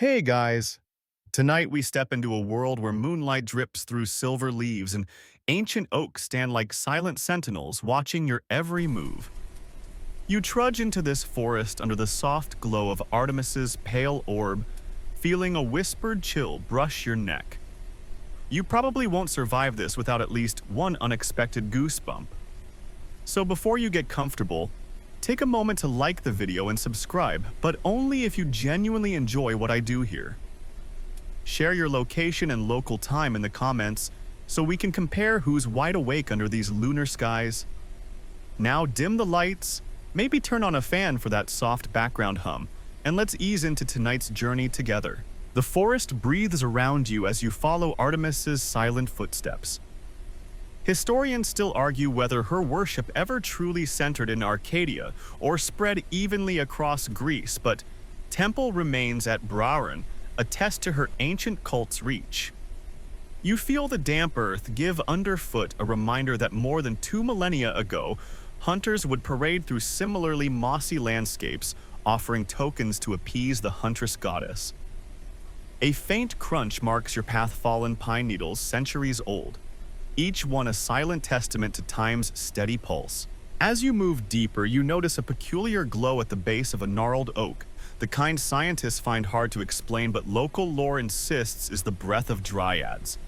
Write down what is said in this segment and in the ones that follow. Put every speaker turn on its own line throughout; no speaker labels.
Hey guys! Tonight we step into a world where moonlight drips through silver leaves and ancient oaks stand like silent sentinels watching your every move. You trudge into this forest under the soft glow of Artemis's pale orb, feeling a whispered chill brush your neck. You probably won't survive this without at least one unexpected goosebump. So before you get comfortable, take a moment to like the video and subscribe, but only if you genuinely enjoy what I do here. Share your location and local time in the comments so we can compare who's wide awake under these lunar skies. Now dim the lights, maybe turn on a fan for that soft background hum, and let's ease into tonight's journey together. The forest breathes around you as you follow Artemis's silent footsteps. Historians still argue whether her worship ever truly centered in Arcadia or spread evenly across Greece, but temple remains at Brauron attest to her ancient cult's reach. You feel the damp earth give underfoot a reminder that more than 2 millennia ago, hunters would parade through similarly mossy landscapes, offering tokens to appease the huntress goddess. A faint crunch marks your path fallen pine needles centuries old, each one a silent testament to time's steady pulse. As you move deeper, you notice a peculiar glow at the base of a gnarled oak, the kind scientists find hard to explain but local lore insists is the breath of dryads.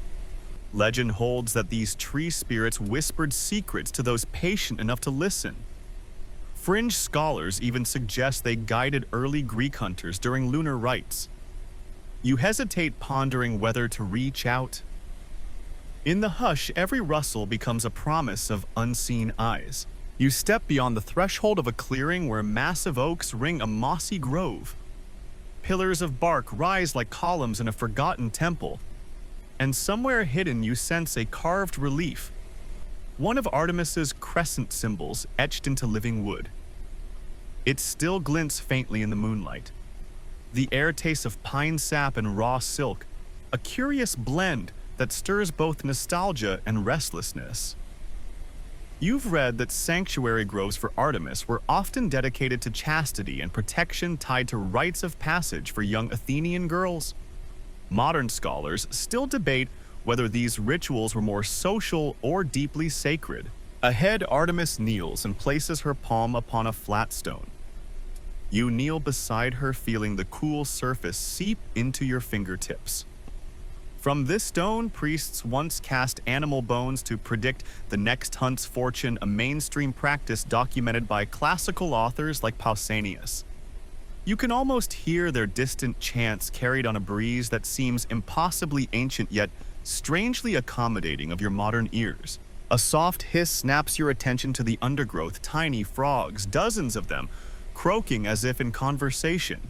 Legend holds that these tree spirits whispered secrets to those patient enough to listen. Fringe scholars even suggest they guided early Greek hunters during lunar rites. You hesitate, pondering whether to reach out. In the hush, every rustle becomes a promise of unseen eyes. You step beyond the threshold of a clearing where massive oaks ring a mossy grove. Pillars of bark rise like columns in a forgotten temple, and somewhere hidden you sense a carved relief, one of Artemis's crescent symbols etched into living wood. It still glints faintly in the moonlight. The air tastes of pine sap and raw silk, a curious blend that stirs both nostalgia and restlessness. You've read that sanctuary groves for Artemis were often dedicated to chastity and protection tied to rites of passage for young Athenian girls. Modern scholars still debate whether these rituals were more social or deeply sacred. Ahead, Artemis kneels and places her palm upon a flat stone. You kneel beside her, feeling the cool surface seep into your fingertips. From this stone, priests once cast animal bones to predict the next hunt's fortune, a mainstream practice documented by classical authors like Pausanias. You can almost hear their distant chants carried on a breeze that seems impossibly ancient yet strangely accommodating of your modern ears. A soft hiss snaps your attention to the undergrowth, tiny frogs, dozens of them, croaking as if in conversation.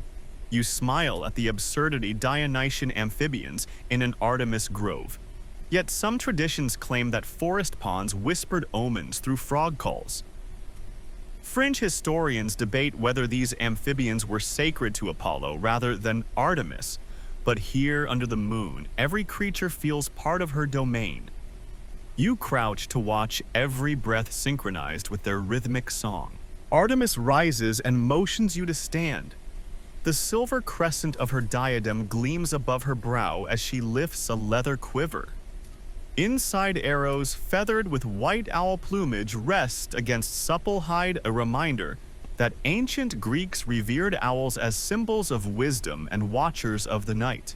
You smile at the absurdity Dionysian amphibians in an Artemis grove. Yet some traditions claim that forest ponds whispered omens through frog calls. Fringe historians debate whether these amphibians were sacred to Apollo rather than Artemis, but here under the moon, every creature feels part of her domain. You crouch to watch every breath synchronized with their rhythmic song. Artemis rises and motions you to stand. The silver crescent of her diadem gleams above her brow as she lifts a leather quiver. Inside arrows, feathered with white owl plumage, rest against supple hide, a reminder that ancient Greeks revered owls as symbols of wisdom and watchers of the night.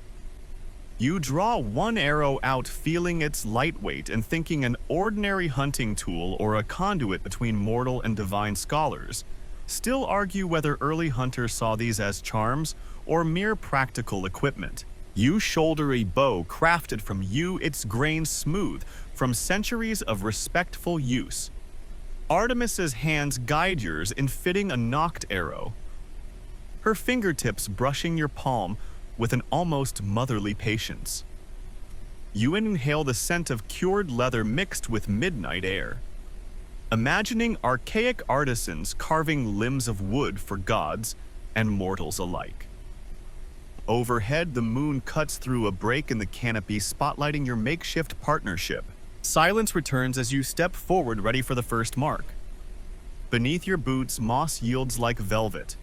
You draw one arrow out, feeling its lightweight and thinking an ordinary hunting tool or a conduit between mortal and divine. Scholars still argue whether early hunters saw these as charms or mere practical equipment. You shoulder a bow crafted from yew, its grain smooth from centuries of respectful use. Artemis's hands guide yours in fitting a nocked arrow, her fingertips brushing your palm with an almost motherly patience. You inhale the scent of cured leather mixed with midnight air, imagining archaic artisans carving limbs of wood for gods and mortals alike. Overhead, the moon cuts through a break in the canopy, spotlighting your makeshift partnership. Silence returns as you step forward, ready for the first mark. Beneath your boots, moss yields like velvet.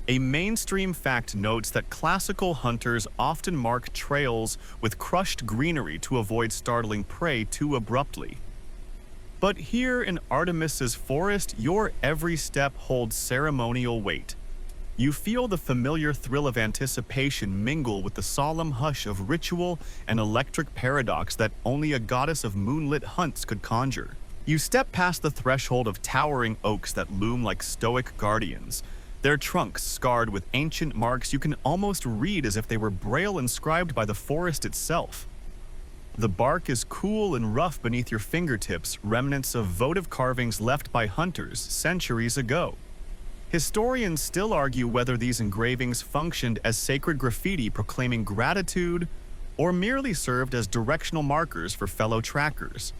A mainstream fact notes that classical hunters often mark trails with crushed greenery to avoid startling prey too abruptly. But here in Artemis's forest, your every step holds ceremonial weight. You feel the familiar thrill of anticipation mingle with the solemn hush of ritual and electric paradox that only a goddess of moonlit hunts could conjure. You step past the threshold of towering oaks that loom like stoic guardians, their trunks scarred with ancient marks you can almost read as if they were braille inscribed by the forest itself. The bark is cool and rough beneath your fingertips, remnants of votive carvings left by hunters centuries ago. Historians still argue whether these engravings functioned as sacred graffiti proclaiming gratitude or merely served as directional markers for fellow trackers.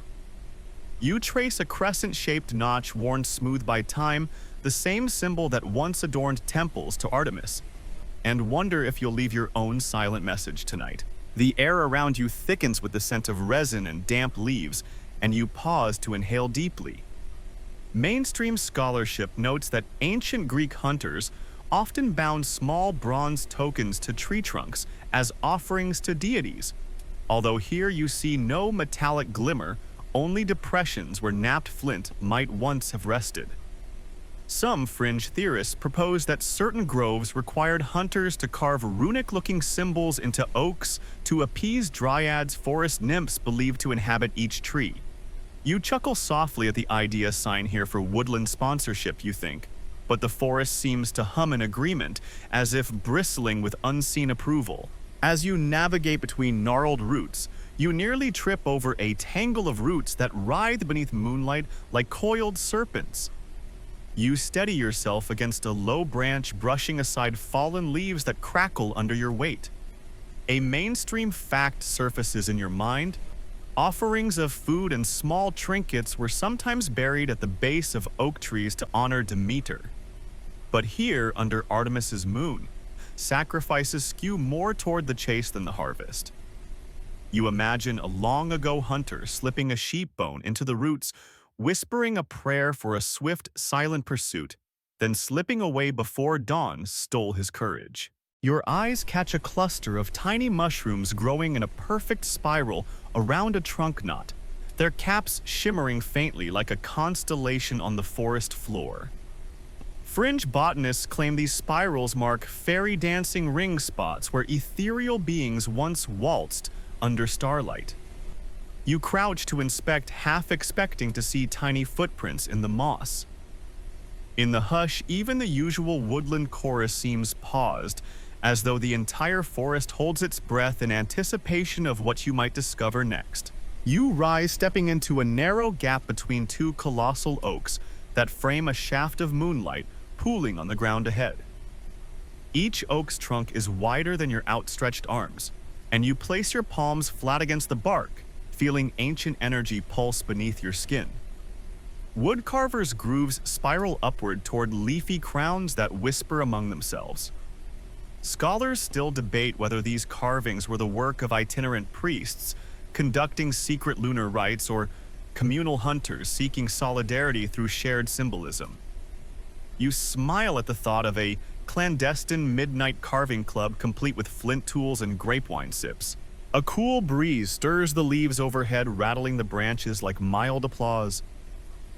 You trace a crescent-shaped notch worn smooth by time, the same symbol that once adorned temples to Artemis, and wonder if you'll leave your own silent message tonight. The air around you thickens with the scent of resin and damp leaves, and you pause to inhale deeply. Mainstream scholarship notes that ancient Greek hunters often bound small bronze tokens to tree trunks as offerings to deities, although here you see no metallic glimmer, only depressions where knapped flint might once have rested. Some fringe theorists propose that certain groves required hunters to carve runic-looking symbols into oaks to appease dryads, forest nymphs believed to inhabit each tree. You chuckle softly at the idea sign here for woodland sponsorship, you think, but the forest seems to hum in agreement, as if bristling with unseen approval. As you navigate between gnarled roots, you nearly trip over a tangle of roots that writhe beneath moonlight like coiled serpents. You steady yourself against a low branch, brushing aside fallen leaves that crackle under your weight. A mainstream fact surfaces in your mind. Offerings of food and small trinkets were sometimes buried at the base of oak trees to honor Demeter. But here, under Artemis's moon, sacrifices skew more toward the chase than the harvest. You imagine a long-ago hunter slipping a sheep bone into the roots, whispering a prayer for a swift, silent pursuit, then slipping away before dawn stole his courage. Your eyes catch a cluster of tiny mushrooms growing in a perfect spiral around a trunk knot, their caps shimmering faintly like a constellation on the forest floor. Fringe botanists claim these spirals mark fairy dancing ring spots where ethereal beings once waltzed under starlight. You crouch to inspect, half expecting to see tiny footprints in the moss. In the hush, even the usual woodland chorus seems paused, as though the entire forest holds its breath in anticipation of what you might discover next. You rise, stepping into a narrow gap between two colossal oaks that frame a shaft of moonlight pooling on the ground ahead. Each oak's trunk is wider than your outstretched arms, and you place your palms flat against the bark, feeling ancient energy pulse beneath your skin. Woodcarvers' grooves spiral upward toward leafy crowns that whisper among themselves. Scholars still debate whether these carvings were the work of itinerant priests conducting secret lunar rites or communal hunters seeking solidarity through shared symbolism. You smile at the thought of a clandestine midnight carving club complete with flint tools and grape wine sips. A cool breeze stirs the leaves overhead, rattling the branches like mild applause.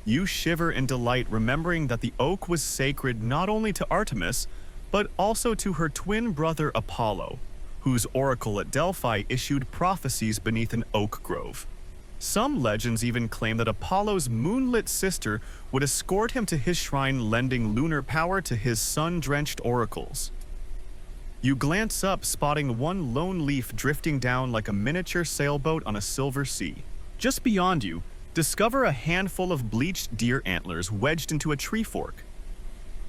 You shiver in delight, remembering that the oak was sacred not only to Artemis, but also to her twin brother Apollo, whose oracle at Delphi issued prophecies beneath an oak grove. Some legends even claim that Apollo's moonlit sister would escort him to his shrine, lending lunar power to his sun-drenched oracles. You glance up, spotting one lone leaf drifting down like a miniature sailboat on a silver sea. Just beyond you, discover a handful of bleached deer antlers wedged into a tree fork.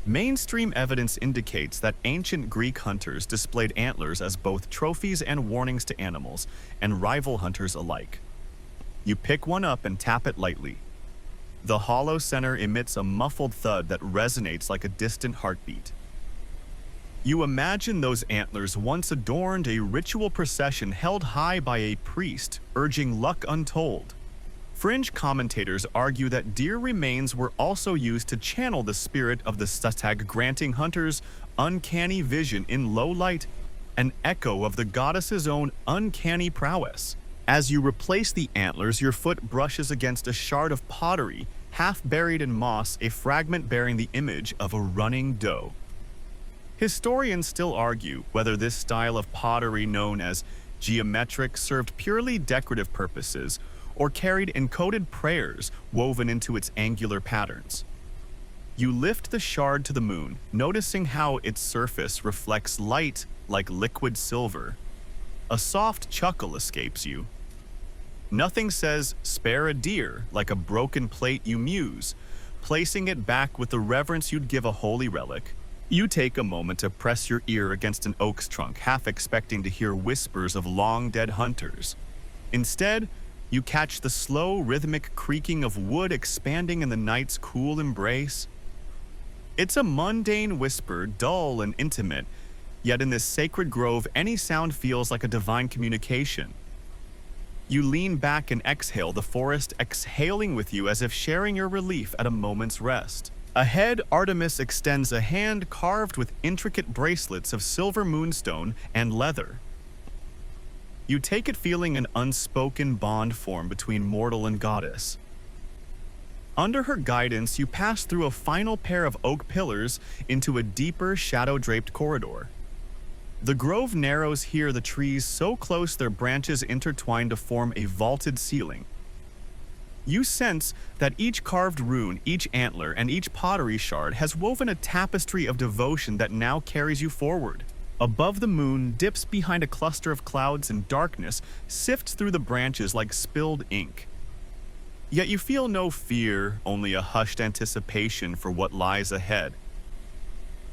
Mainstream evidence indicates that ancient Greek hunters displayed antlers as both trophies and warnings to animals, and rival hunters alike. You pick one up and tap it lightly. The hollow center emits a muffled thud that resonates like a distant heartbeat. You imagine those antlers once adorned a ritual procession held high by a priest, urging luck untold. Fringe commentators argue that deer remains were also used to channel the spirit of the stag, granting hunters uncanny vision in low light, an echo of the goddess's own uncanny prowess. As you replace the antlers, your foot brushes against a shard of pottery, half buried in moss, a fragment bearing the image of a running doe. Historians still argue whether this style of pottery, known as geometric, served purely decorative purposes or carried encoded prayers woven into its angular patterns. You lift the shard to the moon, noticing how its surface reflects light like liquid silver. A soft chuckle escapes you. Nothing says, "spare a deer," like a broken plate you muse, placing it back with the reverence you'd give a holy relic. You take a moment to press your ear against an oak's trunk, half expecting to hear whispers of long-dead hunters. Instead, you catch the slow, rhythmic creaking of wood expanding in the night's cool embrace. It's a mundane whisper, dull and intimate, yet in this sacred grove, any sound feels like a divine communication. You lean back and exhale, the forest exhaling with you as if sharing your relief at a moment's rest. Ahead, Artemis extends a hand carved with intricate bracelets of silver moonstone and leather. You take it, feeling an unspoken bond form between mortal and goddess. Under her guidance, you pass through a final pair of oak pillars into a deeper, shadow-draped corridor. The grove narrows here, the trees so close their branches intertwine to form a vaulted ceiling. You sense that each carved rune, each antler, and each pottery shard has woven a tapestry of devotion that now carries you forward. Above, the moon dips behind a cluster of clouds, and darkness sifts through the branches like spilled ink. Yet you feel no fear, only a hushed anticipation for what lies ahead.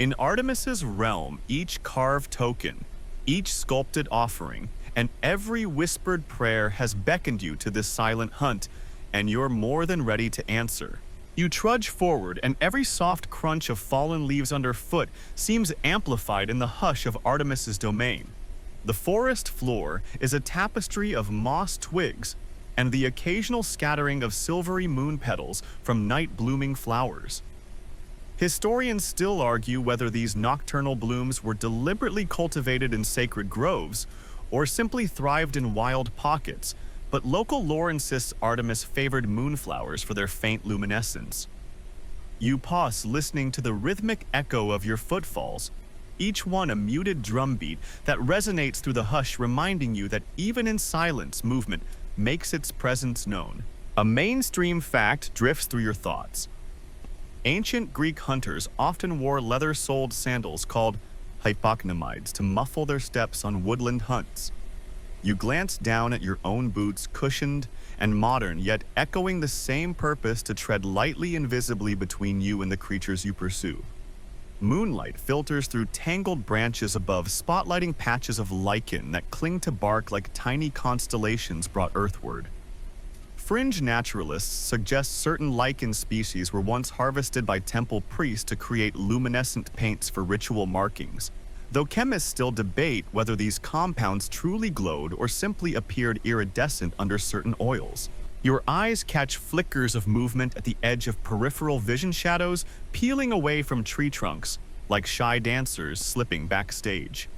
In Artemis's realm, each carved token, each sculpted offering, and every whispered prayer has beckoned you to this silent hunt, and you're more than ready to answer. You trudge forward, and every soft crunch of fallen leaves underfoot seems amplified in the hush of Artemis's domain. The forest floor is a tapestry of moss twigs and the occasional scattering of silvery moon petals from night-blooming flowers. Historians still argue whether these nocturnal blooms were deliberately cultivated in sacred groves or simply thrived in wild pockets, but local lore insists Artemis favored moonflowers for their faint luminescence. You pause, listening to the rhythmic echo of your footfalls, each one a muted drumbeat that resonates through the hush, reminding you that even in silence, movement makes its presence known. A mainstream fact drifts through your thoughts. Ancient Greek hunters often wore leather-soled sandals called hypocnomides to muffle their steps on woodland hunts. You glance down at your own boots, cushioned and modern, yet echoing the same purpose to tread lightly and visibly between you and the creatures you pursue. Moonlight filters through tangled branches above, spotlighting patches of lichen that cling to bark like tiny constellations brought earthward. Fringe naturalists suggest certain lichen species were once harvested by temple priests to create luminescent paints for ritual markings, though chemists still debate whether these compounds truly glowed or simply appeared iridescent under certain oils. Your eyes catch flickers of movement at the edge of peripheral vision shadows, peeling away from tree trunks, like shy dancers slipping backstage.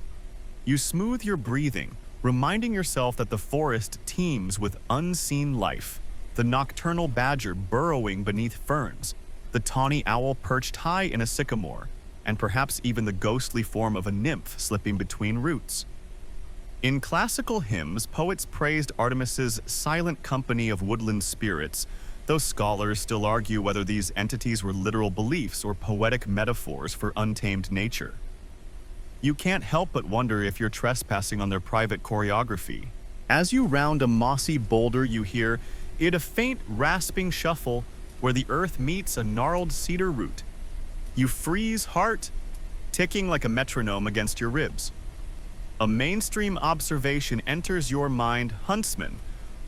You smooth your breathing, reminding yourself that the forest teems with unseen life. The nocturnal badger burrowing beneath ferns, the tawny owl perched high in a sycamore, and perhaps even the ghostly form of a nymph slipping between roots. In classical hymns, poets praised Artemis's silent company of woodland spirits, though scholars still argue whether these entities were literal beliefs or poetic metaphors for untamed nature. You can't help but wonder if you're trespassing on their private choreography. As you round a mossy boulder, you hear a faint rasping shuffle where the earth meets a gnarled cedar root. You freeze, heart ticking like a metronome against your ribs. A mainstream observation enters your mind: huntsmen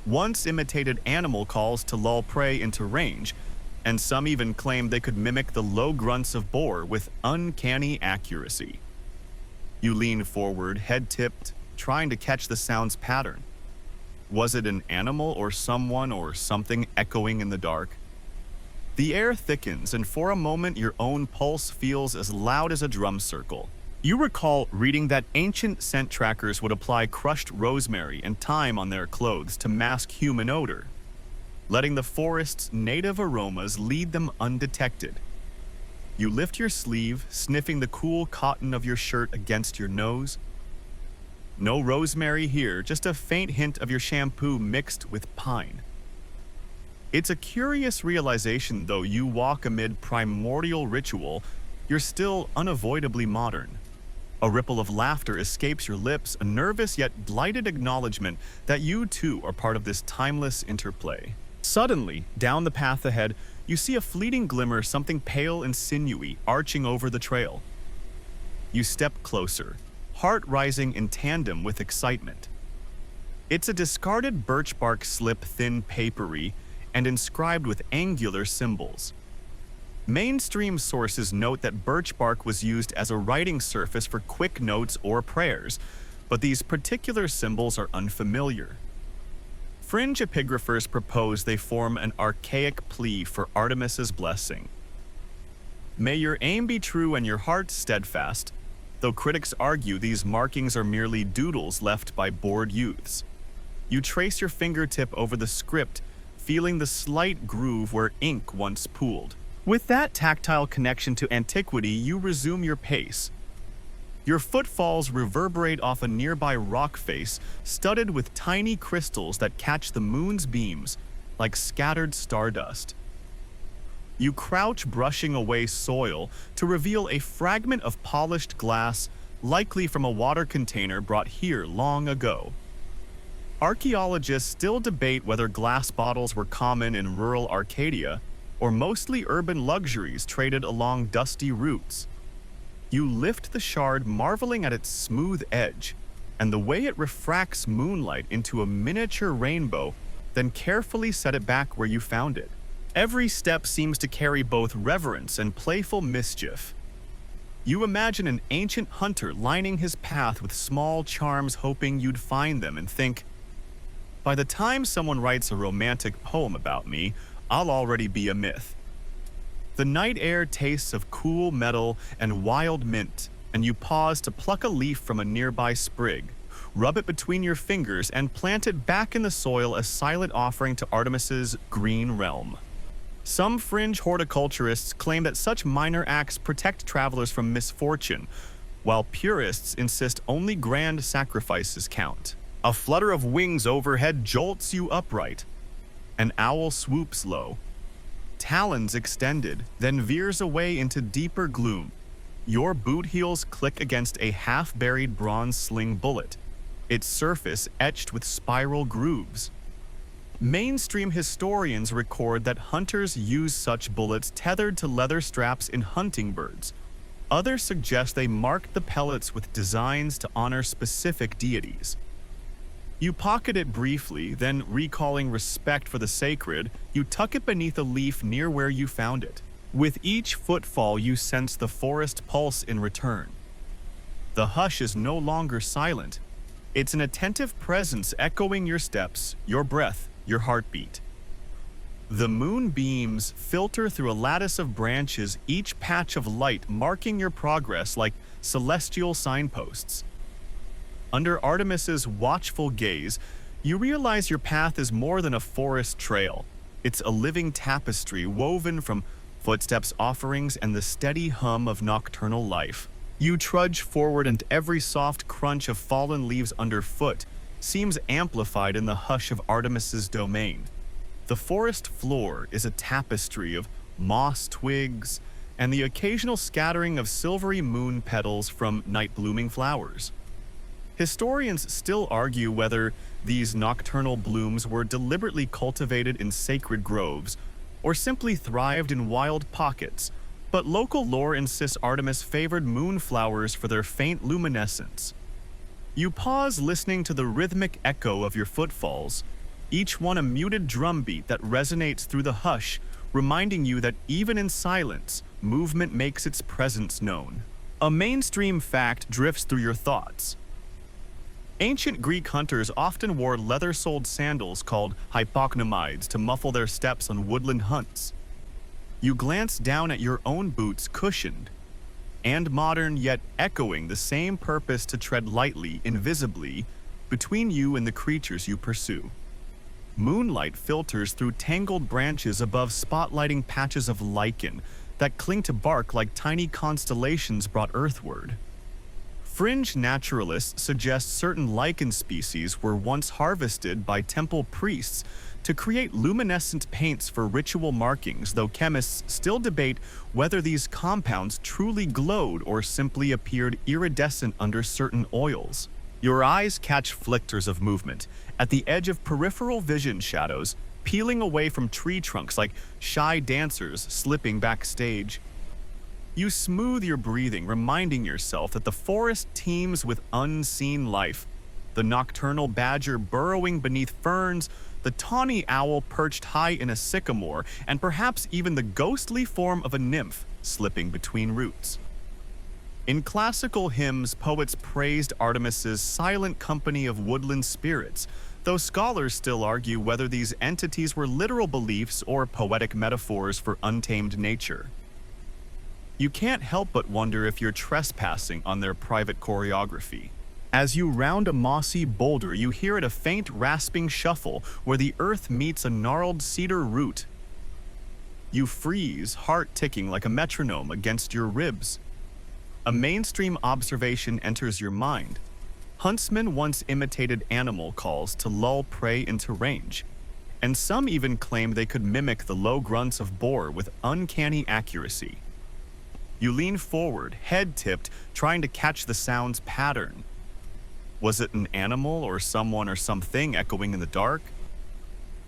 once imitated animal calls to lull prey into range, and some even claimed they could mimic the low grunts of boar with uncanny accuracy. You lean forward, head tipped, trying to catch the sound's pattern. Was it an animal or someone or something echoing in the dark? The air thickens, and for a moment your own pulse feels as loud as a drum circle. You recall reading that ancient scent trackers would apply crushed rosemary and thyme on their clothes to mask human odor, letting the forest's native aromas lead them undetected. You lift your sleeve, sniffing the cool cotton of your shirt against your nose. No rosemary here, just a faint hint of your shampoo mixed with pine. It's a curious realization, though you walk amid primordial ritual, you're still unavoidably modern. A ripple of laughter escapes your lips, a nervous yet delighted acknowledgement that you too are part of this timeless interplay. Suddenly, down the path ahead, you see a fleeting glimmer, something pale and sinewy, arching over the trail. You step closer, heart rising in tandem with excitement. It's a discarded birch bark slip, thin, papery, and inscribed with angular symbols. Mainstream sources note that birch bark was used as a writing surface for quick notes or prayers, but these particular symbols are unfamiliar. Fringe epigraphers propose they form an archaic plea for Artemis's blessing. May your aim be true and your heart steadfast, though critics argue these markings are merely doodles left by bored youths. You trace your fingertip over the script, feeling the slight groove where ink once pooled. With that tactile connection to antiquity, you resume your pace. Your footfalls reverberate off a nearby rock face studded with tiny crystals that catch the moon's beams like scattered stardust. You crouch, brushing away soil, to reveal a fragment of polished glass, likely from a water container brought here long ago. Archaeologists still debate whether glass bottles were common in rural Arcadia or mostly urban luxuries traded along dusty routes. You lift the shard, marveling at its smooth edge and the way it refracts moonlight into a miniature rainbow, then carefully set it back where you found it. Every step seems to carry both reverence and playful mischief. You imagine an ancient hunter lining his path with small charms, hoping you'd find them, and think, by the time someone writes a romantic poem about me, I'll already be a myth. The night air tastes of cool metal and wild mint, and you pause to pluck a leaf from a nearby sprig, rub it between your fingers, and plant it back in the soil, a silent offering to Artemis's green realm. Some fringe horticulturists claim that such minor acts protect travelers from misfortune, while purists insist only grand sacrifices count. A flutter of wings overhead jolts you upright. An owl swoops low, talons extended, then veers away into deeper gloom. Your boot heels click against a half-buried bronze sling bullet, its surface etched with spiral grooves. Mainstream historians record that hunters use such bullets tethered to leather straps in hunting birds. Others suggest they marked the pellets with designs to honor specific deities. You pocket it briefly, then, recalling respect for the sacred, you tuck it beneath a leaf near where you found it. With each footfall, you sense the forest pulse in return. The hush is no longer silent. It's an attentive presence echoing your steps, your breath, your heartbeat. The moonbeams filter through a lattice of branches, each patch of light marking your progress like celestial signposts. Under Artemis's watchful gaze, you realize your path is more than a forest trail. It's a living tapestry woven from footsteps, offerings, and the steady hum of nocturnal life. You trudge forward, and every soft crunch of fallen leaves underfoot seems amplified in the hush of Artemis's domain. The forest floor is a tapestry of moss twigs and the occasional scattering of silvery moon petals from night-blooming flowers. Historians still argue whether these nocturnal blooms were deliberately cultivated in sacred groves or simply thrived in wild pockets, but local lore insists Artemis favored moonflowers for their faint luminescence. You pause, listening to the rhythmic echo of your footfalls, each one a muted drumbeat that resonates through the hush, reminding you that even in silence, movement makes its presence known. A mainstream fact drifts through your thoughts. Ancient Greek hunters often wore leather-soled sandals called hypocnomides to muffle their steps on woodland hunts. You glance down at your own boots, cushioned and modern, yet echoing the same purpose to tread lightly, invisibly, between you and the creatures you pursue. Moonlight filters through tangled branches above spotlighting patches of lichen that cling to bark like tiny constellations brought earthward. Fringe naturalists suggest certain lichen species were once harvested by temple priests to create luminescent paints for ritual markings, though chemists still debate whether these compounds truly glowed or simply appeared iridescent under certain oils. Your eyes catch flickers of movement at the edge of peripheral vision shadows, peeling away from tree trunks like shy dancers slipping backstage. You smooth your breathing, reminding yourself that the forest teems with unseen life. The nocturnal badger burrowing beneath ferns, the tawny owl perched high in a sycamore, and perhaps even the ghostly form of a nymph slipping between roots. In classical hymns, poets praised Artemis's silent company of woodland spirits, though scholars still argue whether these entities were literal beliefs or poetic metaphors for untamed nature. You can't help but wonder if you're trespassing on their private choreography. As you round a mossy boulder, you hear a faint rasping shuffle where the earth meets a gnarled cedar root. You freeze, heart ticking like a metronome against your ribs. A mainstream observation enters your mind. Huntsmen once imitated animal calls to lull prey into range, and some even claimed they could mimic the low grunts of boar with uncanny accuracy. You lean forward, head tipped, trying to catch the sound's pattern. Was it an animal or someone or something echoing in the dark?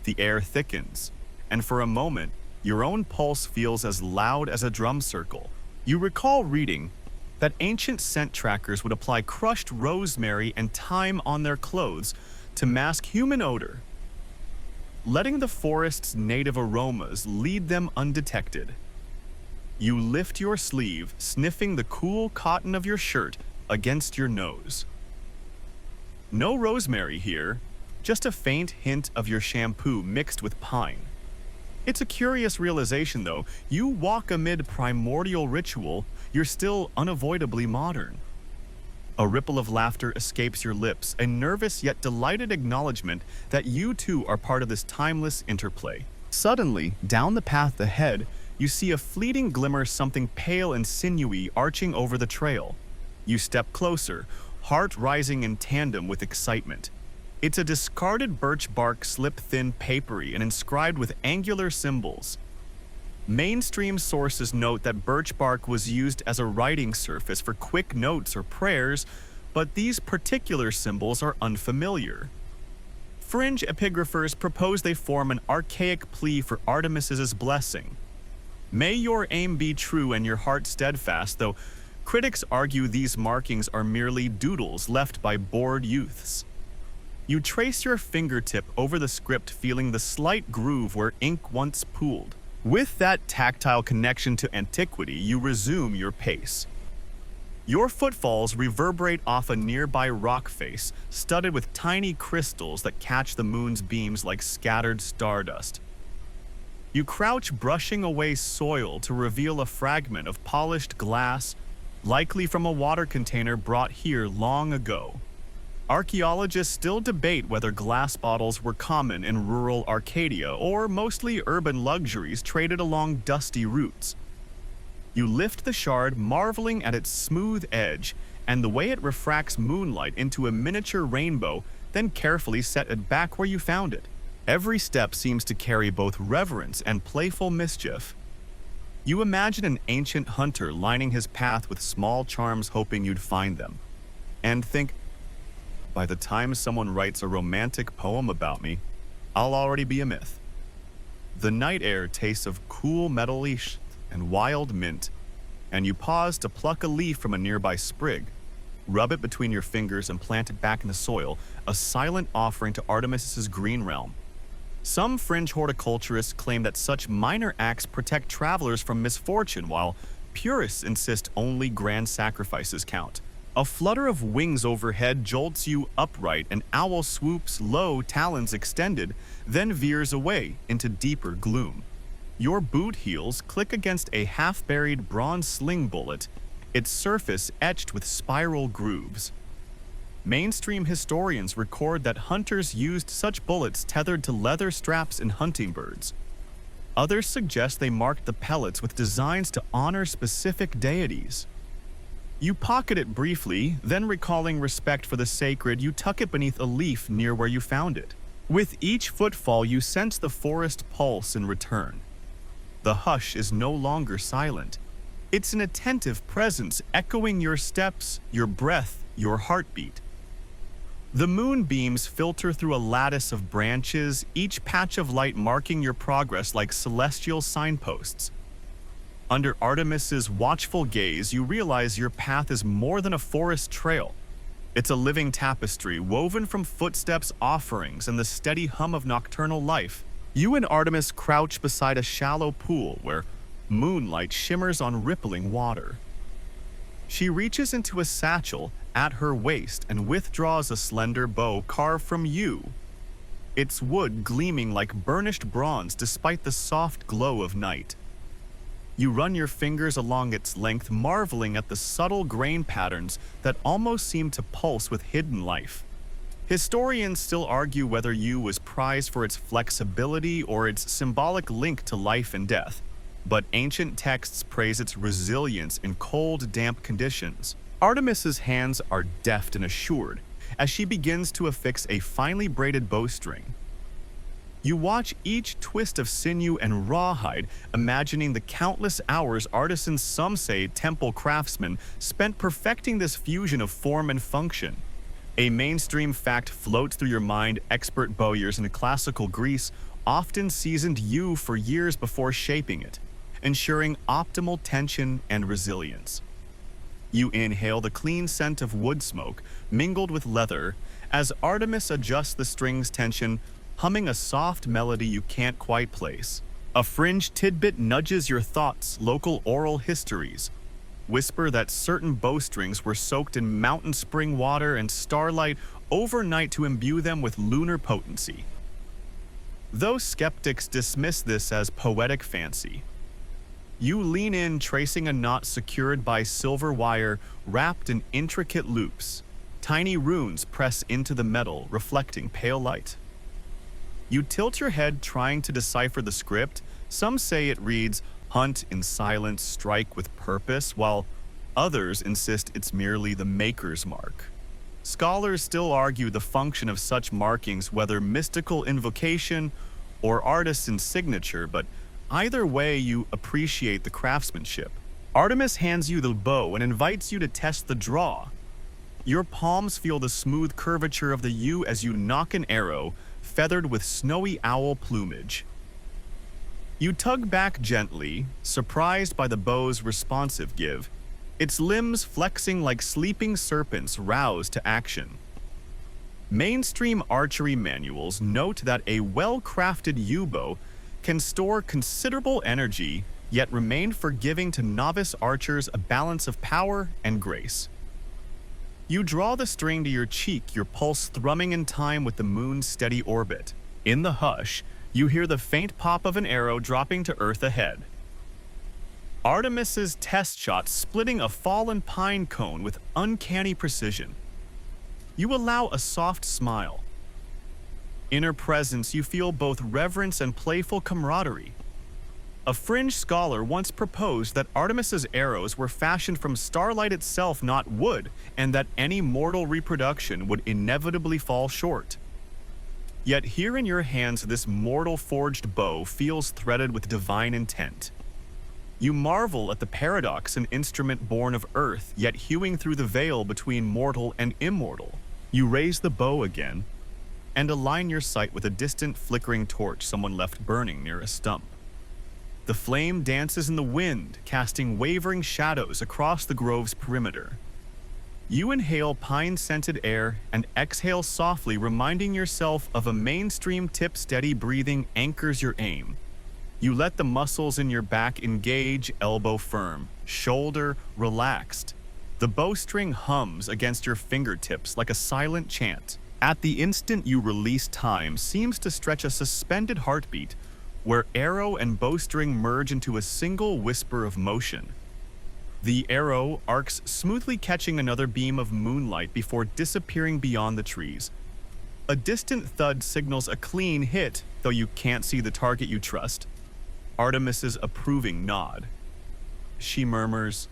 The air thickens, and for a moment, your own pulse feels as loud as a drum circle. You recall reading that ancient scent trackers would apply crushed rosemary and thyme on their clothes to mask human odor, letting the forest's native aromas lead them undetected. You lift your sleeve, sniffing the cool cotton of your shirt against your nose. No rosemary here, just a faint hint of your shampoo mixed with pine. It's a curious realization, though. You walk amid primordial ritual, you're still unavoidably modern. A ripple of laughter escapes your lips, a nervous yet delighted acknowledgement that you too are part of this timeless interplay. Suddenly, down the path ahead, you see a fleeting glimmer, something pale and sinewy arching over the trail. You step closer, heart rising in tandem with excitement. It's a discarded birch bark, slip-thin, papery, and inscribed with angular symbols. Mainstream sources note that birch bark was used as a writing surface for quick notes or prayers, but these particular symbols are unfamiliar. Fringe epigraphers propose they form an archaic plea for Artemis's blessing. May your aim be true and your heart steadfast, though critics argue these markings are merely doodles left by bored youths. You trace your fingertip over the script, feeling the slight groove where ink once pooled. With that tactile connection to antiquity, you resume your pace. Your footfalls reverberate off a nearby rock face, studded with tiny crystals that catch the moon's beams like scattered stardust. You crouch, brushing away soil to reveal a fragment of polished glass, likely from a water container brought here long ago. Archaeologists still debate whether glass bottles were common in rural Arcadia or mostly urban luxuries traded along dusty routes. You lift the shard, marveling at its smooth edge and the way it refracts moonlight into a miniature rainbow, then carefully set it back where you found it. Every step seems to carry both reverence and playful mischief. You imagine an ancient hunter lining his path with small charms, hoping you'd find them, and think, by the time someone writes a romantic poem about me, I'll already be a myth. The night air tastes of cool metalish and wild mint, and you pause to pluck a leaf from a nearby sprig, rub it between your fingers and plant it back in the soil, a silent offering to Artemis's green realm. Some fringe horticulturists claim that such minor acts protect travelers from misfortune, while purists insist only grand sacrifices count. A flutter of wings overhead jolts you upright, an owl swoops low, talons extended, then veers away into deeper gloom. Your boot heels click against a half-buried bronze sling bullet, its surface etched with spiral grooves. Mainstream historians record that hunters used such bullets tethered to leather straps in hunting birds. Others suggest they marked the pellets with designs to honor specific deities. You pocket it briefly, then recalling respect for the sacred, you tuck it beneath a leaf near where you found it. With each footfall, you sense the forest pulse in return. The hush is no longer silent. It's an attentive presence echoing your steps, your breath, your heartbeat. The moonbeams filter through a lattice of branches, each patch of light marking your progress like celestial signposts. Under Artemis's watchful gaze, you realize your path is more than a forest trail. It's a living tapestry woven from footsteps, offerings, and the steady hum of nocturnal life. You and Artemis crouch beside a shallow pool where moonlight shimmers on rippling water. She reaches into a satchel at her waist and withdraws a slender bow carved from yew, its wood gleaming like burnished bronze despite the soft glow of night. You run your fingers along its length, marveling at the subtle grain patterns that almost seem to pulse with hidden life. Historians still argue whether yew was prized for its flexibility or its symbolic link to life and death, but ancient texts praise its resilience in cold, damp conditions. Artemis's hands are deft and assured as she begins to affix a finely braided bowstring. You watch each twist of sinew and rawhide, imagining the countless hours artisans, some say temple craftsmen, spent perfecting this fusion of form and function. A mainstream fact floats through your mind: expert bowyers in classical Greece often seasoned yew for years before shaping it, ensuring optimal tension and resilience. You inhale the clean scent of wood smoke mingled with leather as Artemis adjusts the string's tension, humming a soft melody you can't quite place. A fringe tidbit nudges your thoughts, local oral histories whisper that certain bowstrings were soaked in mountain spring water and starlight overnight to imbue them with lunar potency. Though skeptics dismiss this as poetic fancy, you lean in, tracing a knot secured by silver wire wrapped in intricate loops. Tiny runes press into the metal, reflecting pale light. You tilt your head, trying to decipher the script. Some say it reads, "Hunt in silence, strike with purpose," while others insist it's merely the maker's mark. Scholars still argue the function of such markings, whether mystical invocation or artisan's signature, but either way you appreciate the craftsmanship. Artemis hands you the bow and invites you to test the draw. Your palms feel the smooth curvature of the yew as you nock an arrow, feathered with snowy owl plumage. You tug back gently, surprised by the bow's responsive give, its limbs flexing like sleeping serpents roused to action. Mainstream archery manuals note that a well-crafted yew bow can store considerable energy, yet remain forgiving to novice archers, a balance of power and grace. You draw the string to your cheek, your pulse thrumming in time with the moon's steady orbit. In the hush, you hear the faint pop of an arrow dropping to earth ahead. Artemis's test shot splitting a fallen pine cone with uncanny precision. You allow a soft smile. In her presence, you feel both reverence and playful camaraderie. A fringe scholar once proposed that Artemis's arrows were fashioned from starlight itself, not wood, and that any mortal reproduction would inevitably fall short. Yet here in your hands, this mortal forged bow feels threaded with divine intent. You marvel at the paradox: an instrument born of earth, yet hewing through the veil between mortal and immortal. You raise the bow again and align your sight with a distant flickering torch someone left burning near a stump. The flame dances in the wind, casting wavering shadows across the grove's perimeter. You inhale pine-scented air and exhale softly, reminding yourself of a mainstream tip. Steady breathing anchors your aim. You let the muscles in your back engage, elbow firm, shoulder relaxed. The bowstring hums against your fingertips like a silent chant. At the instant you release, time seems to stretch a suspended heartbeat, where arrow and bowstring merge into a single whisper of motion. The arrow arcs smoothly, catching another beam of moonlight before disappearing beyond the trees. A distant thud signals a clean hit, though you can't see the target you trust. Artemis's approving nod. She murmurs,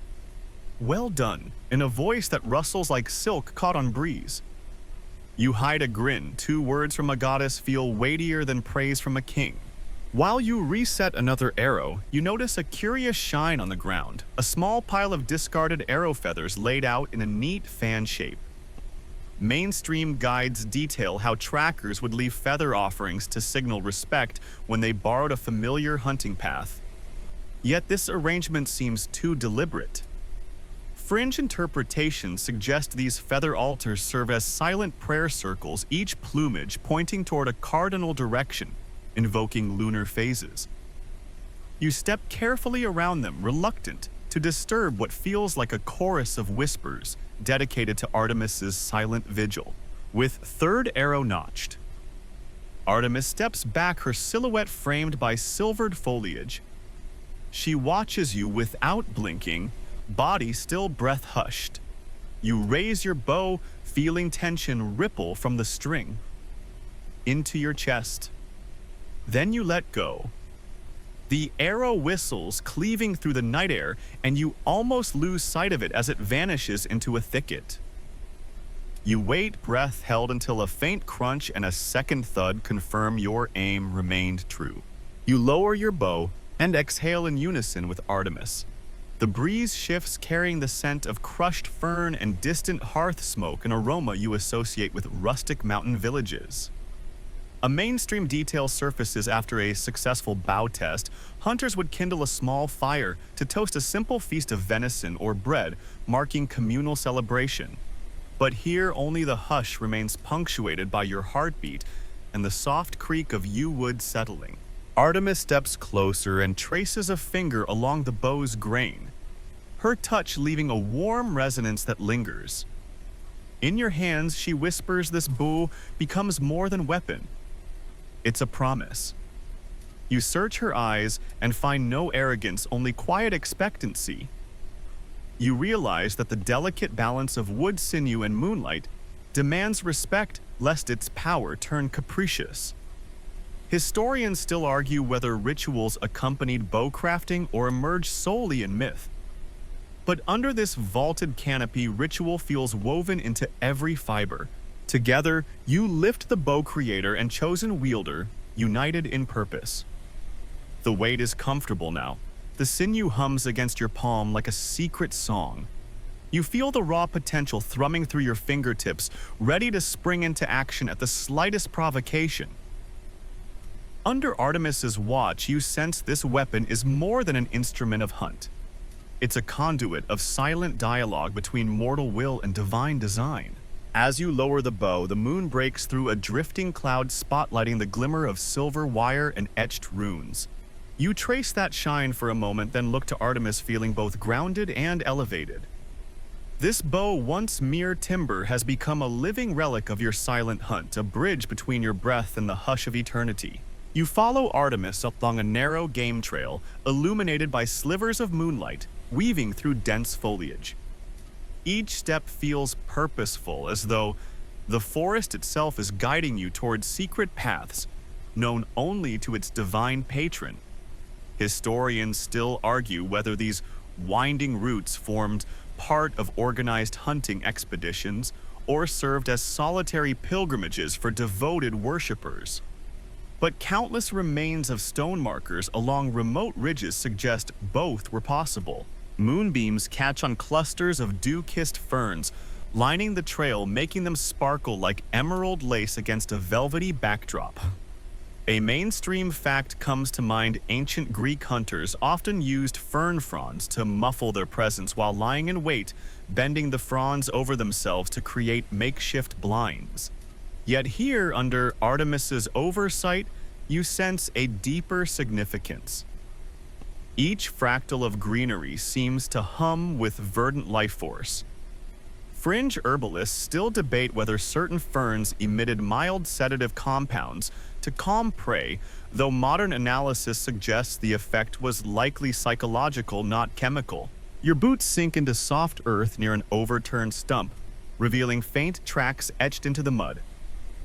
"Well done," in a voice that rustles like silk caught on breeze. You hide a grin. 2 words from a goddess feel weightier than praise from a king. While you reset another arrow, you notice a curious shine on the ground, a small pile of discarded arrow feathers laid out in a neat fan shape. Mainstream guides detail how trackers would leave feather offerings to signal respect when they borrowed a familiar hunting path. Yet this arrangement seems too deliberate. Fringe interpretations suggest these feather altars serve as silent prayer circles, each plumage pointing toward a cardinal direction, invoking lunar phases. You step carefully around them, reluctant to disturb what feels like a chorus of whispers dedicated to Artemis's silent vigil. With 3rd arrow notched, Artemis steps back, her silhouette framed by silvered foliage. She watches you without blinking, body still, breath hushed. You raise your bow, feeling tension ripple from the string into your chest. Then you let go. The arrow whistles, cleaving through the night air, and you almost lose sight of it as it vanishes into a thicket. You wait, breath held, until a faint crunch and a second thud confirm your aim remained true. You lower your bow and exhale in unison with Artemis. The breeze shifts, carrying the scent of crushed fern and distant hearth smoke, an aroma you associate with rustic mountain villages. A mainstream detail surfaces after a successful bow test. Hunters would kindle a small fire to toast a simple feast of venison or bread, marking communal celebration. But here only the hush remains, punctuated by your heartbeat and the soft creak of yew wood settling. Artemis steps closer and traces a finger along the bow's grain, her touch leaving a warm resonance that lingers. In your hands, she whispers, this bow becomes more than weapon. It's a promise. You search her eyes and find no arrogance, only quiet expectancy. You realize that the delicate balance of wood sinew and moonlight demands respect, lest its power turn capricious. Historians still argue whether rituals accompanied bowcrafting or emerged solely in myth. But under this vaulted canopy, ritual feels woven into every fiber. Together, you lift the bow creator and chosen wielder, united in purpose. The weight is comfortable now. The sinew hums against your palm like a secret song. You feel the raw potential thrumming through your fingertips, ready to spring into action at the slightest provocation. Under Artemis's watch, you sense this weapon is more than an instrument of hunt. It's a conduit of silent dialogue between mortal will and divine design. As you lower the bow, the moon breaks through a drifting cloud, spotlighting the glimmer of silver wire and etched runes. You trace that shine for a moment, then look to Artemis, feeling both grounded and elevated. This bow, once mere timber, has become a living relic of your silent hunt, a bridge between your breath and the hush of eternity. You follow Artemis along a narrow game trail, illuminated by slivers of moonlight, weaving through dense foliage. Each step feels purposeful, as though the forest itself is guiding you towards secret paths, known only to its divine patron. Historians still argue whether these winding routes formed part of organized hunting expeditions or served as solitary pilgrimages for devoted worshippers. But countless remains of stone markers along remote ridges suggest both were possible. Moonbeams catch on clusters of dew-kissed ferns, lining the trail, making them sparkle like emerald lace against a velvety backdrop. A mainstream fact comes to mind: ancient Greek hunters often used fern fronds to muffle their presence while lying in wait, bending the fronds over themselves to create makeshift blinds. Yet here, under Artemis's oversight, you sense a deeper significance. Each fractal of greenery seems to hum with verdant life force, Fringe herbalists still debate whether certain ferns emitted mild sedative compounds to calm prey, though modern analysis suggests the effect was likely psychological, not chemical. Your boots sink into soft earth near an overturned stump, revealing faint tracks etched into the mud.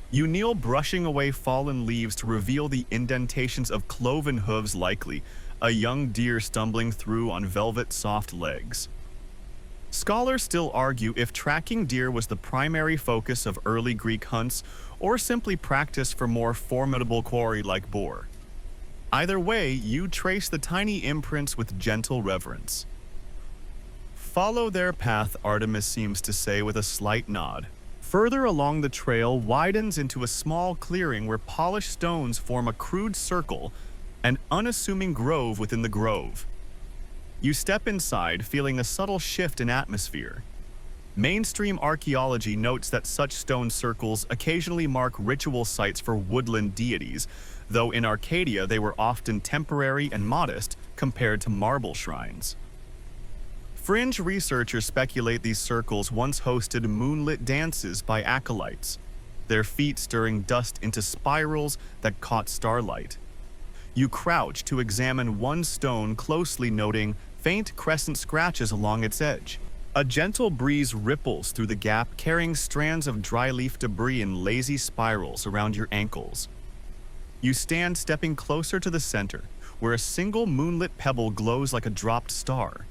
You kneel, brushing away fallen leaves to reveal the indentations of cloven hooves, likely a young deer stumbling through on velvet soft legs. Scholars still argue if tracking deer was the primary focus of early Greek hunts or simply practice for more formidable quarry like boar. Either way, you trace the tiny imprints with gentle reverence. Follow their path, Artemis seems to say with a slight nod. Further along, the trail widens into a small clearing where polished stones form a crude circle, an unassuming grove within the grove. You step inside, feeling a subtle shift in atmosphere. Mainstream archaeology notes that such stone circles occasionally mark ritual sites for woodland deities, though in Arcadia they were often temporary and modest compared to marble shrines. Fringe researchers speculate these circles once hosted moonlit dances by acolytes, their feet stirring dust into spirals that caught starlight. You crouch to examine one stone closely, noting faint crescent scratches along its edge. A gentle breeze ripples through the gap, carrying strands of dry leaf debris in lazy spirals around your ankles. You stand, stepping closer to the center, where a single moonlit pebble glows like a dropped star.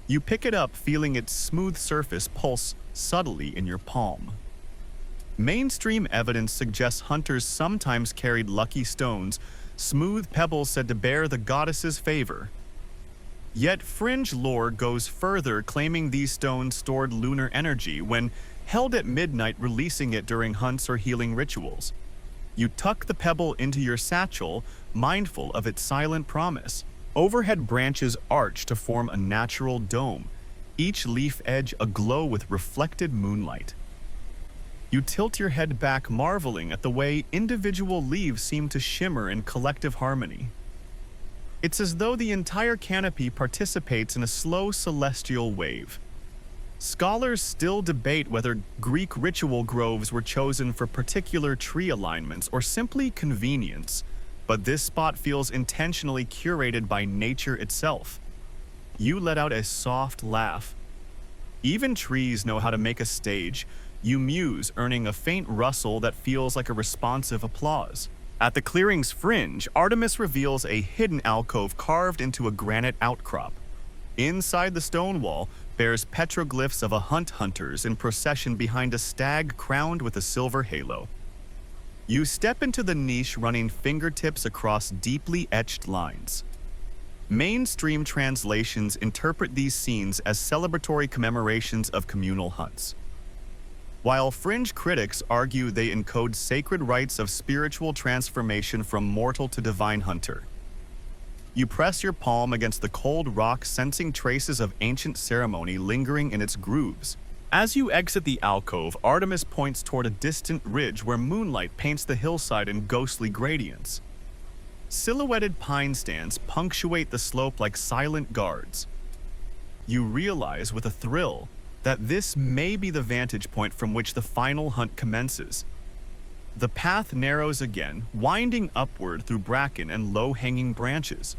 You pick it up, feeling its smooth surface pulse subtly in your palm. Mainstream evidence suggests hunters sometimes carried lucky stones, smooth pebbles said to bear the goddess's favor. Yet Fringe lore goes further, claiming these stones stored lunar energy when held at midnight, releasing it during hunts or healing rituals. You tuck the pebble into your satchel, mindful of its silent promise. Overhead branches arch to form a natural dome, each leaf edge aglow with reflected moonlight. You tilt your head back, marveling at the way individual leaves seem to shimmer in collective harmony. It's as though the entire canopy participates in a slow celestial wave. Scholars still debate whether Greek ritual groves were chosen for particular tree alignments or simply convenience, but this spot feels intentionally curated by nature itself. You let out a soft laugh. Even trees know how to make a stage, you muse, earning a faint rustle that feels like a responsive applause. At the clearing's fringe, Artemis reveals a hidden alcove carved into a granite outcrop. Inside the stone wall bears petroglyphs of a hunters in procession behind a stag crowned with a silver halo. You step into the niche, running fingertips across deeply etched lines. Mainstream translations interpret these scenes as celebratory commemorations of communal hunts, while fringe critics argue they encode sacred rites of spiritual transformation from mortal to divine hunter. You press your palm against the cold rock, sensing traces of ancient ceremony lingering in its grooves. As you exit the alcove, Artemis points toward a distant ridge where moonlight paints the hillside in ghostly gradients. Silhouetted pine stands punctuate the slope like silent guards. You realize with a thrill that this may be the vantage point from which the final hunt commences. The path narrows again, winding upward through bracken and low-hanging branches.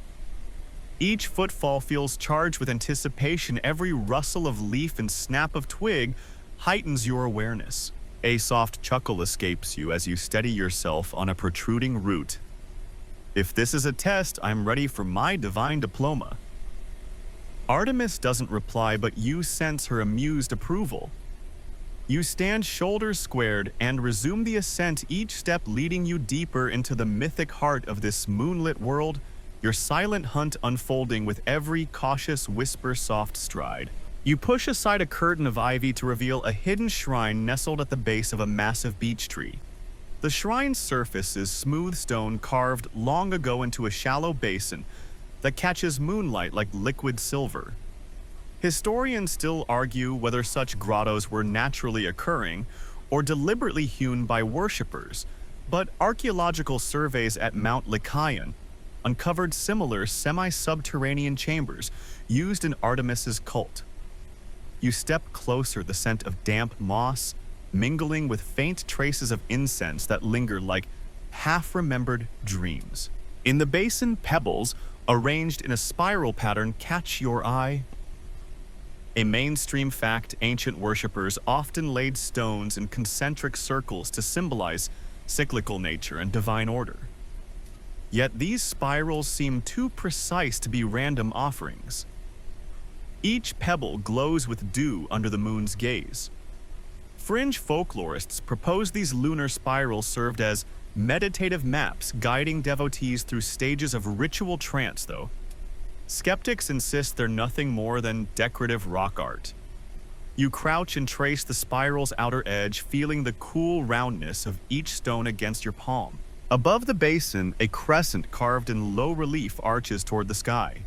Each footfall feels charged with anticipation. Every rustle of leaf and snap of twig heightens your awareness. A soft chuckle escapes you as you steady yourself on a protruding root. If this is a test, I'm ready for my divine diploma. Artemis doesn't reply, but you sense her amused approval. You stand shoulders squared and resume the ascent, each step leading you deeper into the mythic heart of this moonlit world, your silent hunt unfolding with every cautious whisper, soft stride. You push aside a curtain of ivy to reveal a hidden shrine nestled at the base of a massive beech tree. The shrine's surface is smooth stone carved long ago into a shallow basin that catches moonlight like liquid silver. Historians still argue whether such grottos were naturally occurring or deliberately hewn by worshippers, but archaeological surveys at Mount Lycaon uncovered similar semi-subterranean chambers used in Artemis's cult. You step closer, the scent of damp moss mingling with faint traces of incense that linger like half-remembered dreams. In the basin, pebbles, arranged in a spiral pattern, catch your eye. A mainstream fact, ancient worshippers often laid stones in concentric circles to symbolize cyclical nature and divine order. Yet these spirals seem too precise to be random offerings. Each pebble glows with dew under the moon's gaze. Fringe folklorists propose these lunar spirals served as meditative maps guiding devotees through stages of ritual trance, though. Skeptics insist they're nothing more than decorative rock art. You crouch and trace the spiral's outer edge, feeling the cool roundness of each stone against your palm. Above the basin, a crescent carved in low relief arches toward the sky.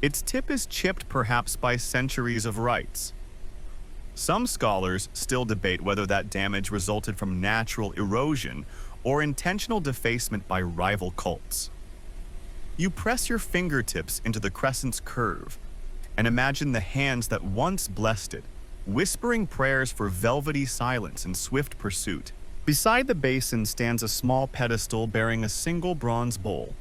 Its tip is chipped perhaps by centuries of rites. Some scholars still debate whether that damage resulted from natural erosion or intentional defacement by rival cults. You press your fingertips into the crescent's curve and imagine the hands that once blessed it, whispering prayers for velvety silence and swift pursuit. Beside the basin stands a small pedestal bearing a single bronze bowl.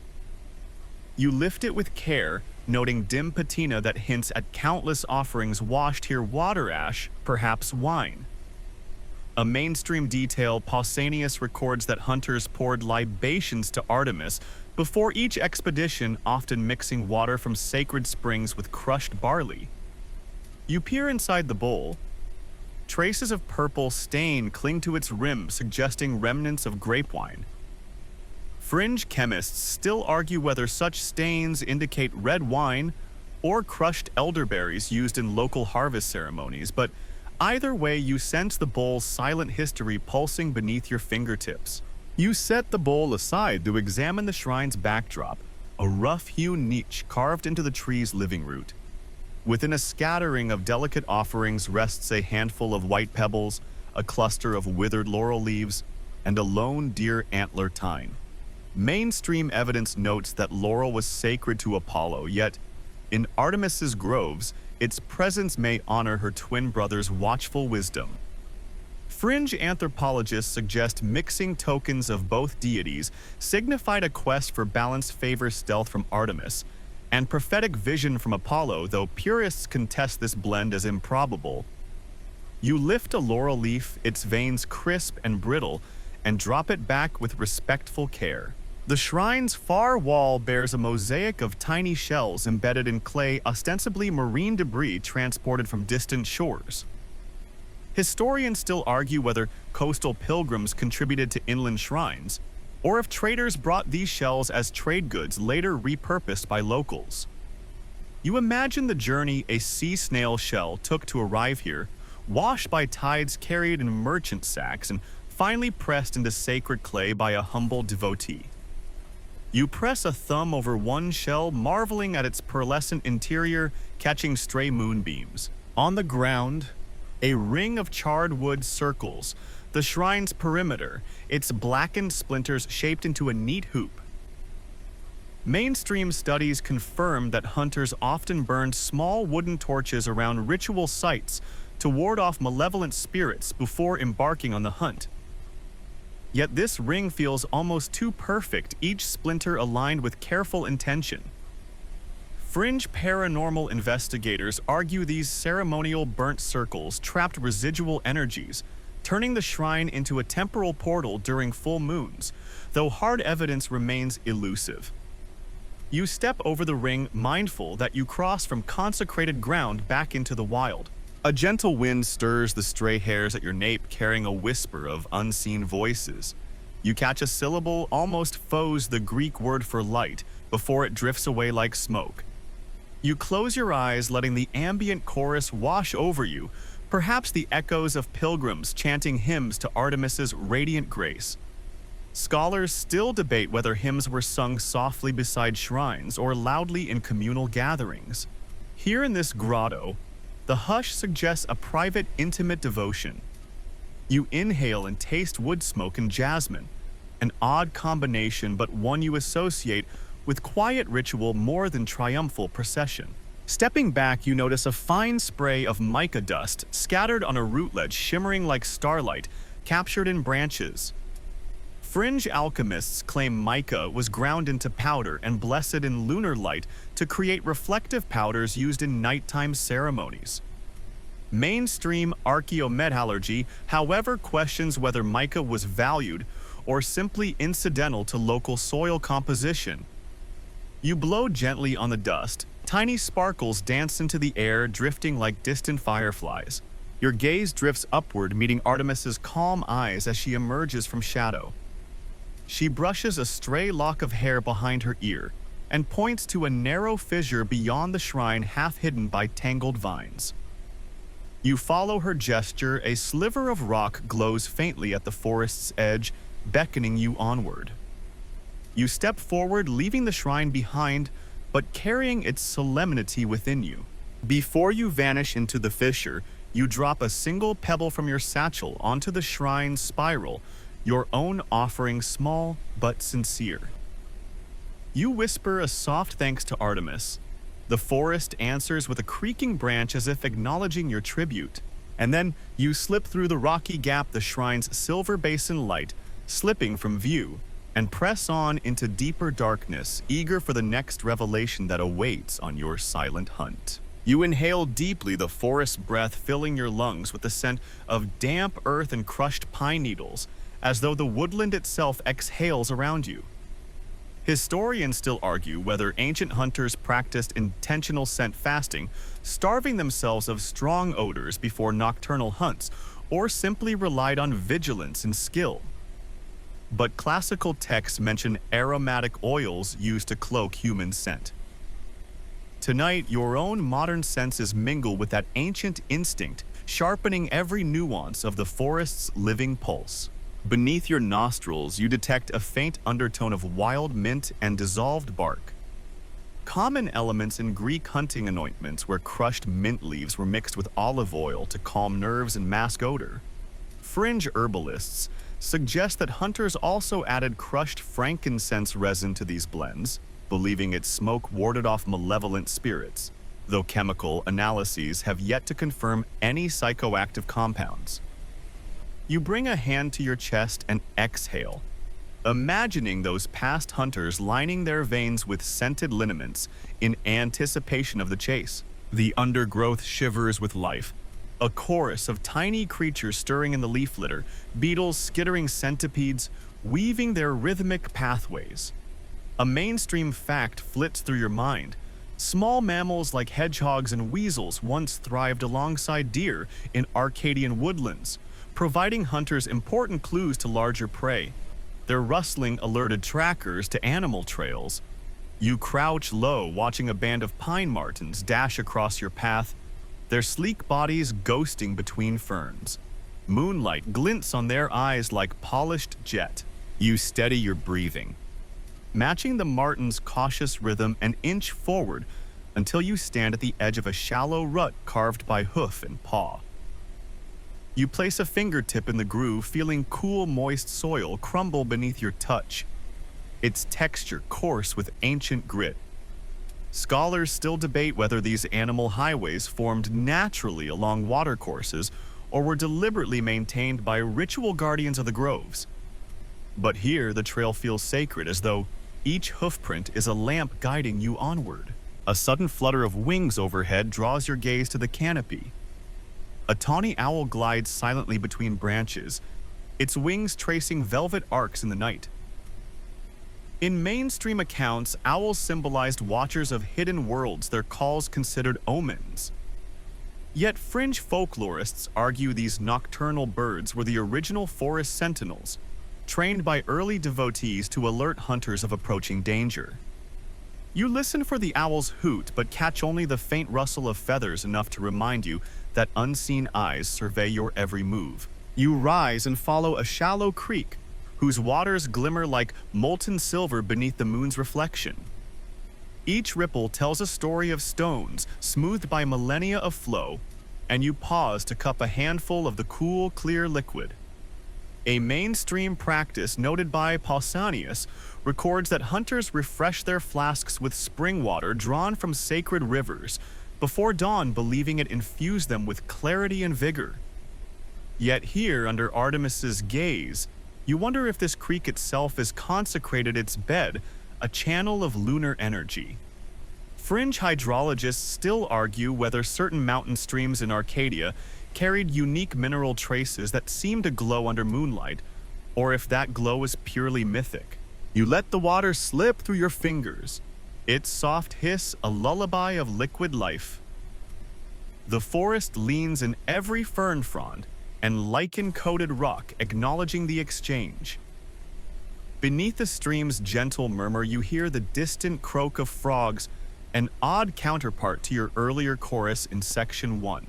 You lift it with care, noting dim patina that hints at countless offerings washed here, water ash, perhaps wine. A mainstream detail, Pausanias records that hunters poured libations to Artemis before each expedition, often mixing water from sacred springs with crushed barley. You peer inside the bowl. Traces of purple stain cling to its rim, suggesting remnants of grape wine. Fringe chemists still argue whether such stains indicate red wine or crushed elderberries used in local harvest ceremonies, but either way, you sense the bowl's silent history pulsing beneath your fingertips. You set the bowl aside to examine the shrine's backdrop, a rough-hewn niche carved into the tree's living root. Within a scattering of delicate offerings rests a handful of white pebbles, a cluster of withered laurel leaves, and a lone deer antler tine. Mainstream evidence notes that laurel was sacred to Apollo, yet in Artemis's groves, its presence may honor her twin brother's watchful wisdom. Fringe anthropologists suggest mixing tokens of both deities signified a quest for balance favors stealth from Artemis, and prophetic vision from Apollo, though purists contest this blend as improbable. You lift a laurel leaf, its veins crisp and brittle, and drop it back with respectful care. The shrine's far wall bears a mosaic of tiny shells embedded in clay, ostensibly marine debris transported from distant shores. Historians still argue whether coastal pilgrims contributed to inland shrines, or if traders brought these shells as trade goods later repurposed by locals. You imagine the journey a sea snail shell took to arrive here, washed by tides carried in merchant sacks and finally pressed into sacred clay by a humble devotee. You press a thumb over one shell, marveling at its pearlescent interior, catching stray moonbeams. On the ground, a ring of charred wood circles the shrine's perimeter, its blackened splinters shaped into a neat hoop. Mainstream studies confirm that hunters often burned small wooden torches around ritual sites to ward off malevolent spirits before embarking on the hunt. Yet this ring feels almost too perfect, each splinter aligned with careful intention. Fringe paranormal investigators argue these ceremonial burnt circles trapped residual energies, turning the shrine into a temporal portal during full moons, though hard evidence remains elusive. You step over the ring, mindful that you cross from consecrated ground back into the wild. A gentle wind stirs the stray hairs at your nape, carrying a whisper of unseen voices. You catch a syllable, almost foes the Greek word for light, before it drifts away like smoke. You close your eyes, letting the ambient chorus wash over you, perhaps the echoes of pilgrims chanting hymns to Artemis's radiant grace. Scholars still debate whether hymns were sung softly beside shrines or loudly in communal gatherings. Here in this grotto, the hush suggests a private, intimate devotion. You inhale and taste wood smoke and jasmine, an odd combination but one you associate with quiet ritual more than triumphal procession. Stepping back, you notice a fine spray of mica dust scattered on a rootlet shimmering like starlight, captured in branches. Fringe alchemists claim mica was ground into powder and blessed in lunar light to create reflective powders used in nighttime ceremonies. Mainstream archaeometallurgy, however, questions whether mica was valued or simply incidental to local soil composition. You blow gently on the dust. Tiny sparkles dance into the air, drifting like distant fireflies. Your gaze drifts upward, meeting Artemis's calm eyes as she emerges from shadow. She brushes a stray lock of hair behind her ear and points to a narrow fissure beyond the shrine, half hidden by tangled vines. You follow her gesture. A sliver of rock glows faintly at the forest's edge, beckoning you onward. You step forward, leaving the shrine behind, but carrying its solemnity within you. Before you vanish into the fissure, you drop a single pebble from your satchel onto the shrine's spiral, your own offering, small but sincere. You whisper a soft thanks to Artemis. The forest answers with a creaking branch as if acknowledging your tribute. And then you slip through the rocky gap, the shrine's silver basin light slipping from view, and press on into deeper darkness, eager for the next revelation that awaits on your silent hunt. You inhale deeply, the forest breath filling your lungs with the scent of damp earth and crushed pine needles, as though the woodland itself exhales around you. Historians still argue whether ancient hunters practiced intentional scent fasting, starving themselves of strong odors before nocturnal hunts, or simply relied on vigilance and skill. But classical texts mention aromatic oils used to cloak human scent. Tonight, your own modern senses mingle with that ancient instinct, sharpening every nuance of the forest's living pulse. Beneath your nostrils, you detect a faint undertone of wild mint and dissolved bark. Common elements in Greek hunting anointments, where crushed mint leaves were mixed with olive oil to calm nerves and mask odor. Fringe herbalists suggest that hunters also added crushed frankincense resin to these blends, believing its smoke warded off malevolent spirits, though chemical analyses have yet to confirm any psychoactive compounds. You bring a hand to your chest and exhale, imagining those past hunters lining their veins with scented liniments in anticipation of the chase. The undergrowth shivers with life. A chorus of tiny creatures stirring in the leaf litter, beetles, skittering centipedes, weaving their rhythmic pathways. A mainstream fact flits through your mind. Small mammals like hedgehogs and weasels once thrived alongside deer in Arcadian woodlands, providing hunters important clues to larger prey. Their rustling alerted trackers to animal trails. You crouch low, watching a band of pine martens dash across your path, their sleek bodies ghosting between ferns. Moonlight glints on their eyes like polished jet. You steady your breathing, matching the marten's cautious rhythm, and inch forward until you stand at the edge of a shallow rut carved by hoof and paw. You place a fingertip in the groove, feeling cool, moist soil crumble beneath your touch, its texture coarse with ancient grit. Scholars still debate whether these animal highways formed naturally along watercourses or were deliberately maintained by ritual guardians of the groves. But here, the trail feels sacred, as though each hoofprint is a lamp guiding you onward. A sudden flutter of wings overhead draws your gaze to the canopy. A tawny owl glides silently between branches, its wings tracing velvet arcs in the night. In mainstream accounts, owls symbolized watchers of hidden worlds, their calls considered omens. Yet fringe folklorists argue these nocturnal birds were the original forest sentinels, trained by early devotees to alert hunters of approaching danger. You listen for the owl's hoot, but catch only the faint rustle of feathers, enough to remind you that unseen eyes survey your every move. You rise and follow a shallow creek, whose waters glimmer like molten silver beneath the moon's reflection. Each ripple tells a story of stones, smoothed by millennia of flow, and you pause to cup a handful of the cool, clear liquid. A mainstream practice noted by Pausanias records that hunters refresh their flasks with spring water drawn from sacred rivers, before dawn, believing it infused them with clarity and vigor. Yet here, under Artemis's gaze, you wonder if this creek itself has consecrated its bed, a channel of lunar energy. Fringe hydrologists still argue whether certain mountain streams in Arcadia carried unique mineral traces that seem to glow under moonlight, or if that glow is purely mythic. You let the water slip through your fingers, its soft hiss a lullaby of liquid life. The forest leans in every fern frond and lichen-coated rock acknowledging the exchange. Beneath the stream's gentle murmur, you hear the distant croak of frogs, an odd counterpart to your earlier chorus in Section 1.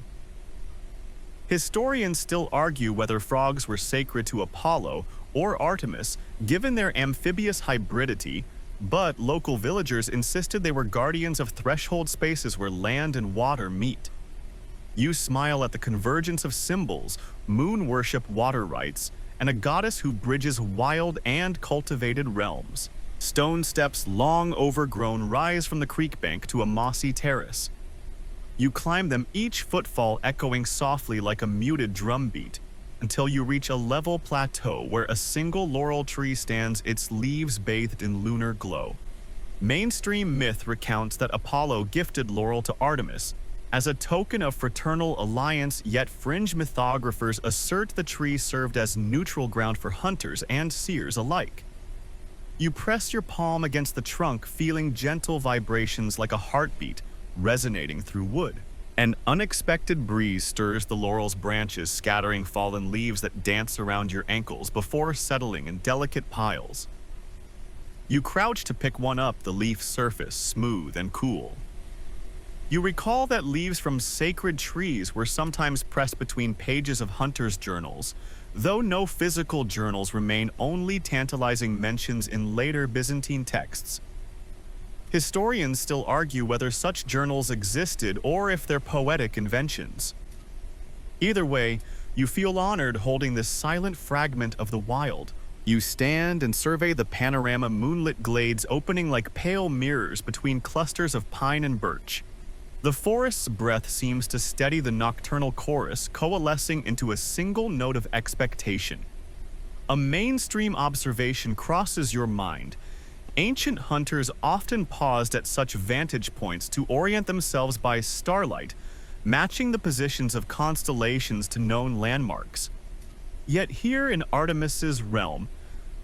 Historians still argue whether frogs were sacred to Apollo or Artemis, given their amphibious hybridity, but local villagers insisted they were guardians of threshold spaces where land and water meet. You smile at the convergence of symbols, moon worship, water rites, and a goddess who bridges wild and cultivated realms. Stone steps, long overgrown, rise from the creek bank to a mossy terrace. You climb them, each footfall echoing softly like a muted drumbeat, until you reach a level plateau where a single laurel tree stands, its leaves bathed in lunar glow. Mainstream myth recounts that Apollo gifted laurel to Artemis as a token of fraternal alliance, yet fringe mythographers assert the tree served as neutral ground for hunters and seers alike. You press your palm against the trunk, feeling gentle vibrations like a heartbeat resonating through wood. An unexpected breeze stirs the laurel's branches, scattering fallen leaves that dance around your ankles before settling in delicate piles. You crouch to pick one up, the leaf surface smooth and cool. You recall that leaves from sacred trees were sometimes pressed between pages of hunters' journals, though no physical journals remain, only tantalizing mentions in later Byzantine texts. Historians still argue whether such journals existed or if they're poetic inventions. Either way, you feel honored holding this silent fragment of the wild. You stand and survey the panorama, moonlit glades opening like pale mirrors between clusters of pine and birch. The forest's breath seems to steady the nocturnal chorus, coalescing into a single note of expectation. A mainstream observation crosses your mind. Ancient hunters often paused at such vantage points to orient themselves by starlight, matching the positions of constellations to known landmarks. Yet here in Artemis's realm,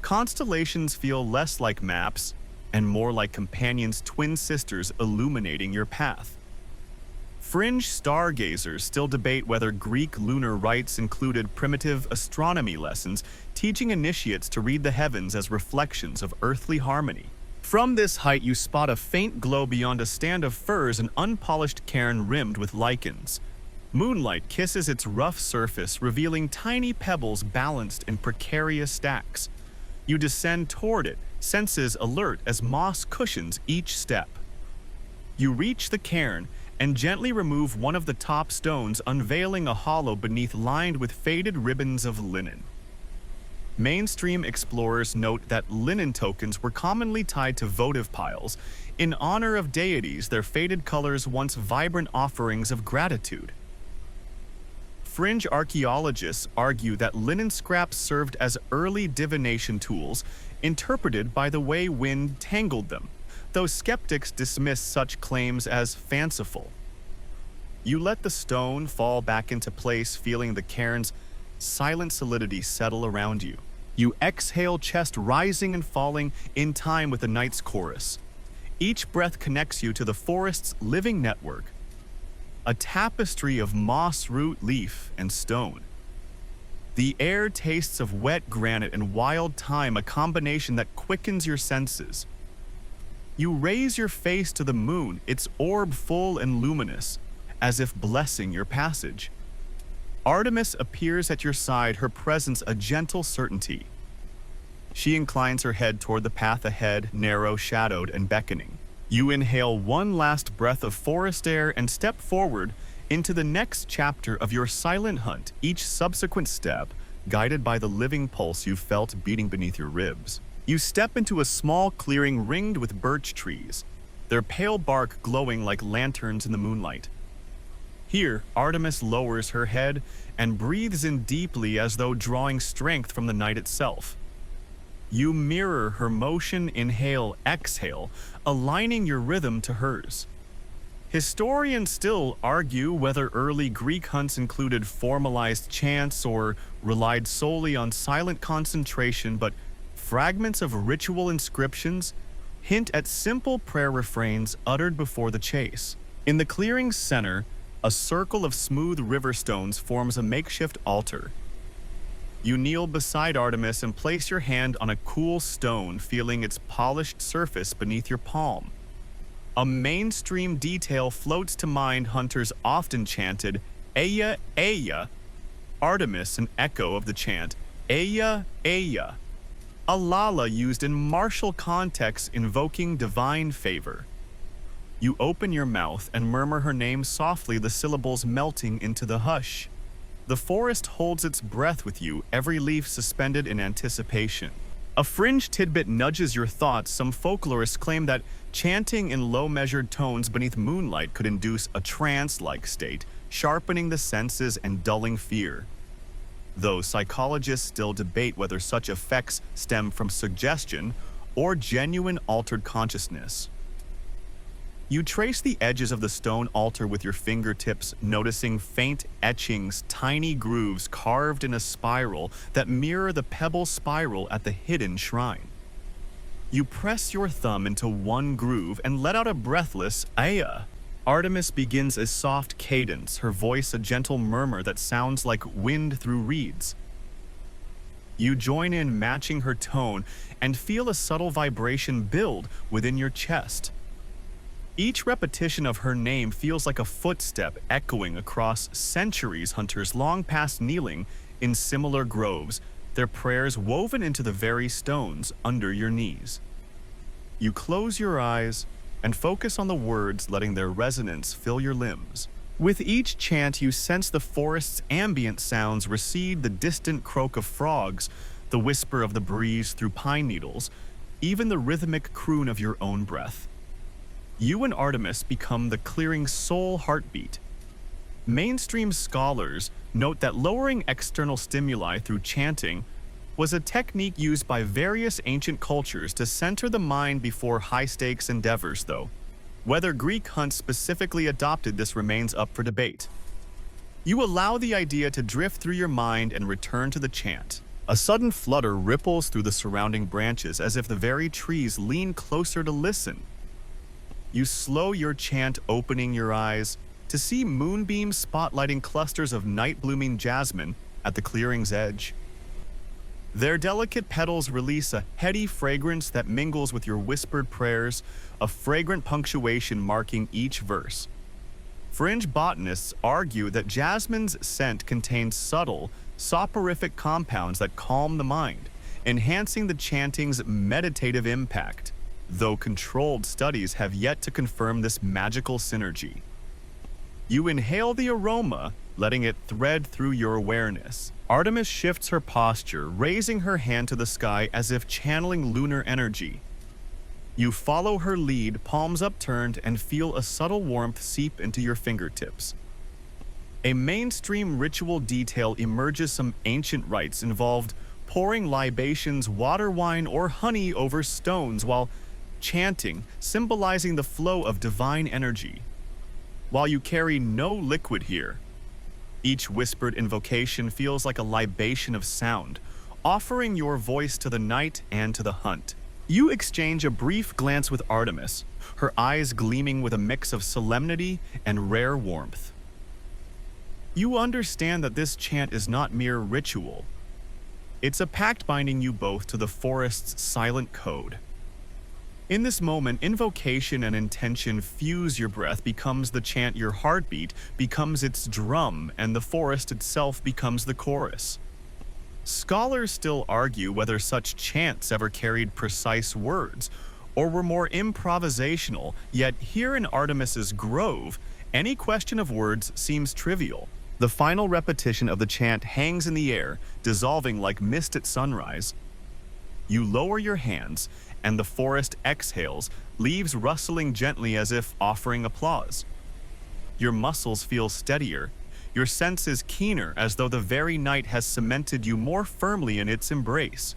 constellations feel less like maps and more like companions, twin sisters illuminating your path. Fringe stargazers still debate whether Greek lunar rites included primitive astronomy lessons, teaching initiates to read the heavens as reflections of earthly harmony. From this height, you spot a faint glow beyond a stand of firs, an unpolished cairn rimmed with lichens. Moonlight kisses its rough surface, revealing tiny pebbles balanced in precarious stacks. You descend toward it, senses alert as moss cushions each step. You reach the cairn and gently remove one of the top stones, unveiling a hollow beneath lined with faded ribbons of linen. Mainstream explorers note that linen tokens were commonly tied to votive piles, in honor of deities, their faded colors once vibrant offerings of gratitude. Fringe archaeologists argue that linen scraps served as early divination tools, interpreted by the way wind tangled them, though skeptics dismiss such claims as fanciful. You let the stone fall back into place, feeling the cairn's silent solidity settle around you. You exhale, chest rising and falling in time with the night's chorus. Each breath connects you to the forest's living network, a tapestry of moss, root, leaf, and stone. The air tastes of wet granite and wild thyme, a combination that quickens your senses. You raise your face to the moon, its orb full and luminous, as if blessing your passage. Artemis appears at your side, her presence a gentle certainty. She inclines her head toward the path ahead, narrow, shadowed, and beckoning. You inhale one last breath of forest air and step forward into the next chapter of your silent hunt, each subsequent step guided by the living pulse you've felt beating beneath your ribs. You step into a small clearing ringed with birch trees, their pale bark glowing like lanterns in the moonlight. Here, Artemis lowers her head and breathes in deeply as though drawing strength from the night itself. You mirror her motion, inhale, exhale, aligning your rhythm to hers. Historians still argue whether early Greek hunts included formalized chants or relied solely on silent concentration, but fragments of ritual inscriptions hint at simple prayer refrains uttered before the chase. In the clearing's center, a circle of smooth river stones forms a makeshift altar. You kneel beside Artemis and place your hand on a cool stone, feeling its polished surface beneath your palm. A mainstream detail floats to mind. Hunters often chanted, Aya, Aya. Artemis, an echo of the chant, Aya, Aya. A lala used in martial contexts invoking divine favor. You open your mouth and murmur her name softly, the syllables melting into the hush. The forest holds its breath with you, every leaf suspended in anticipation. A fringe tidbit nudges your thoughts. Some folklorists claim that chanting in low measured tones beneath moonlight could induce a trance-like state, sharpening the senses and dulling fear. Though psychologists still debate whether such effects stem from suggestion or genuine altered consciousness. You trace the edges of the stone altar with your fingertips, noticing faint etchings, tiny grooves carved in a spiral that mirror the pebble spiral at the hidden shrine. You press your thumb into one groove and let out a breathless Aya. Artemis begins a soft cadence, her voice a gentle murmur that sounds like wind through reeds. You join in, matching her tone, and feel a subtle vibration build within your chest. Each repetition of her name feels like a footstep echoing across centuries. Hunters long past kneeling in similar groves, their prayers woven into the very stones under your knees. You close your eyes and focus on the words, letting their resonance fill your limbs. With each chant, you sense the forest's ambient sounds recede, the distant croak of frogs, the whisper of the breeze through pine needles, even the rhythmic croon of your own breath. You and Artemis become the clearing's sole heartbeat. Mainstream scholars note that lowering external stimuli through chanting was a technique used by various ancient cultures to center the mind before high-stakes endeavors, though. Whether Greek hunts specifically adopted this remains up for debate. You allow the idea to drift through your mind and return to the chant. A sudden flutter ripples through the surrounding branches as if the very trees lean closer to listen. You slow your chant, opening your eyes to see moonbeams spotlighting clusters of night-blooming jasmine at the clearing's edge. Their delicate petals release a heady fragrance that mingles with your whispered prayers, a fragrant punctuation marking each verse. Fringe botanists argue that jasmine's scent contains subtle, soporific compounds that calm the mind, enhancing the chanting's meditative impact, though controlled studies have yet to confirm this magical synergy. You inhale the aroma, letting it thread through your awareness. Artemis shifts her posture, raising her hand to the sky as if channeling lunar energy. You follow her lead, palms upturned, and feel a subtle warmth seep into your fingertips. A mainstream ritual detail emerges. Some ancient rites involved pouring libations, water, wine, or honey over stones while chanting, symbolizing the flow of divine energy. While you carry no liquid here, each whispered invocation feels like a libation of sound, offering your voice to the night and to the hunt. You exchange a brief glance with Artemis, her eyes gleaming with a mix of solemnity and rare warmth. You understand that this chant is not mere ritual. It's a pact binding you both to the forest's silent code. In this moment, invocation and intention fuse. Your breath becomes the chant, your heartbeat becomes its drum, and the forest itself becomes the chorus. Scholars still argue whether such chants ever carried precise words or were more improvisational, yet here in Artemis's grove, any question of words seems trivial. The final repetition of the chant hangs in the air, dissolving like mist at sunrise. You lower your hands, and the forest exhales, leaves rustling gently as if offering applause. Your muscles feel steadier. Your senses keener, as though the very night has cemented you more firmly in its embrace.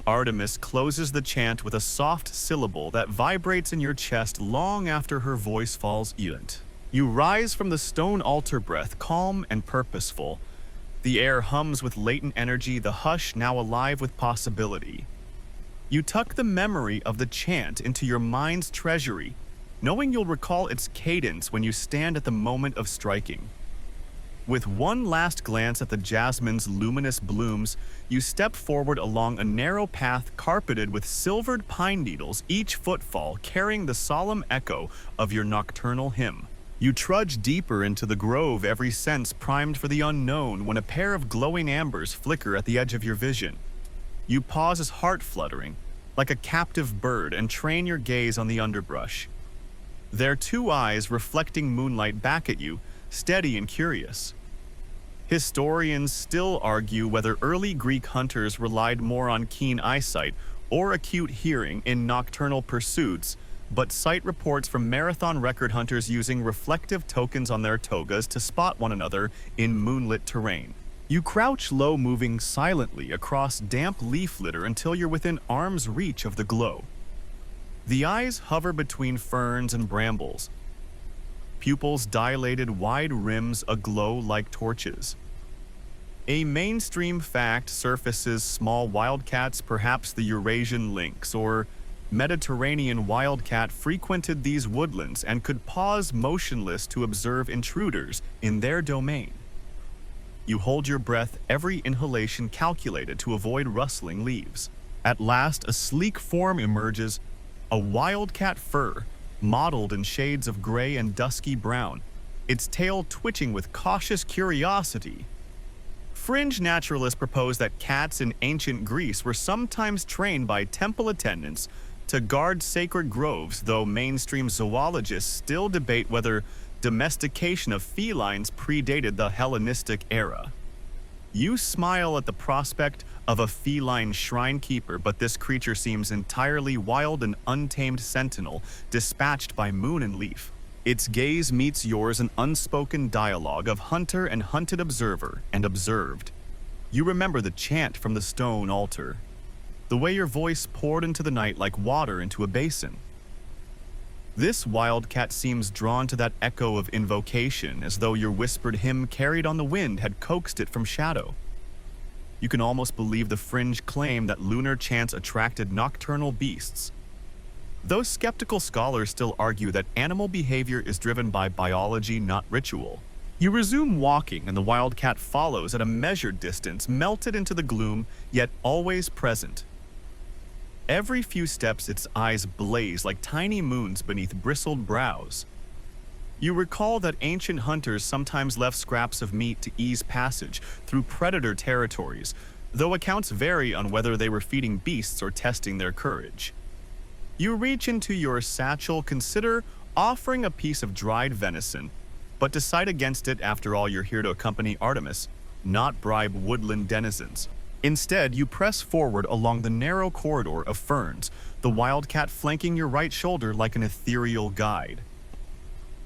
Artemis closes the chant with a soft syllable that vibrates in your chest long after her voice falls silent. You rise from the stone altar breath, calm and purposeful. The air hums with latent energy, the hush now alive with possibility. You tuck the memory of the chant into your mind's treasury, knowing you'll recall its cadence when you stand at the moment of striking. With one last glance at the jasmine's luminous blooms, you step forward along a narrow path carpeted with silvered pine needles, each footfall carrying the solemn echo of your nocturnal hymn. You trudge deeper into the grove, every sense primed for the unknown, when a pair of glowing ambers flicker at the edge of your vision. You pause as heart fluttering, like a captive bird, and train your gaze on the underbrush. Their two eyes reflecting moonlight back at you, steady and curious. Historians still argue whether early Greek hunters relied more on keen eyesight or acute hearing in nocturnal pursuits, but cite reports from marathon record hunters using reflective tokens on their togas to spot one another in moonlit terrain. You crouch low, moving silently across damp leaf litter until you're within arm's reach of the glow. The eyes hover between ferns and brambles, pupils dilated, wide rims aglow like torches. A mainstream fact surfaces: small wildcats, perhaps the Eurasian lynx or Mediterranean wildcat, frequented these woodlands and could pause motionless to observe intruders in their domain. You hold your breath, every inhalation calculated to avoid rustling leaves. At last, a sleek form emerges, a wildcat fur, mottled in shades of gray and dusky brown, its tail twitching with cautious curiosity. Fringe naturalists propose that cats in ancient Greece were sometimes trained by temple attendants to guard sacred groves, though mainstream zoologists still debate whether domestication of felines predated the Hellenistic era. You smile at the prospect of a feline shrine keeper, but this creature seems entirely wild, an untamed sentinel dispatched by moon and leaf. Its gaze meets yours, an unspoken dialogue of hunter and hunted, observer and observed. You remember the chant from the stone altar, the way your voice poured into the night like water into a basin. This wildcat seems drawn to that echo of invocation, as though your whispered hymn carried on the wind had coaxed it from shadow. You can almost believe the fringe claim that lunar chants attracted nocturnal beasts. Those skeptical scholars still argue that animal behavior is driven by biology, not ritual. You resume walking, and the wildcat follows at a measured distance, melted into the gloom, yet always present. Every few steps, its eyes blaze like tiny moons beneath bristled brows. You recall that ancient hunters sometimes left scraps of meat to ease passage through predator territories, though accounts vary on whether they were feeding beasts or testing their courage. You reach into your satchel, consider offering a piece of dried venison, but decide against it. After all, you're here to accompany Artemis, not bribe woodland denizens. Instead, you press forward along the narrow corridor of ferns, the wildcat flanking your right shoulder like an ethereal guide.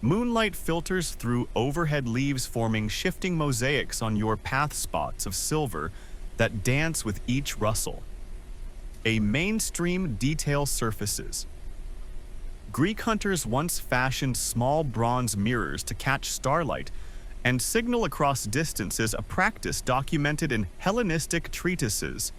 Moonlight filters through overhead leaves, forming shifting mosaics on your path, spots of silver that dance with each rustle. A mainstream detail surfaces. Greek hunters once fashioned small bronze mirrors to catch starlight and signal across distances, a practice documented in Hellenistic treatises.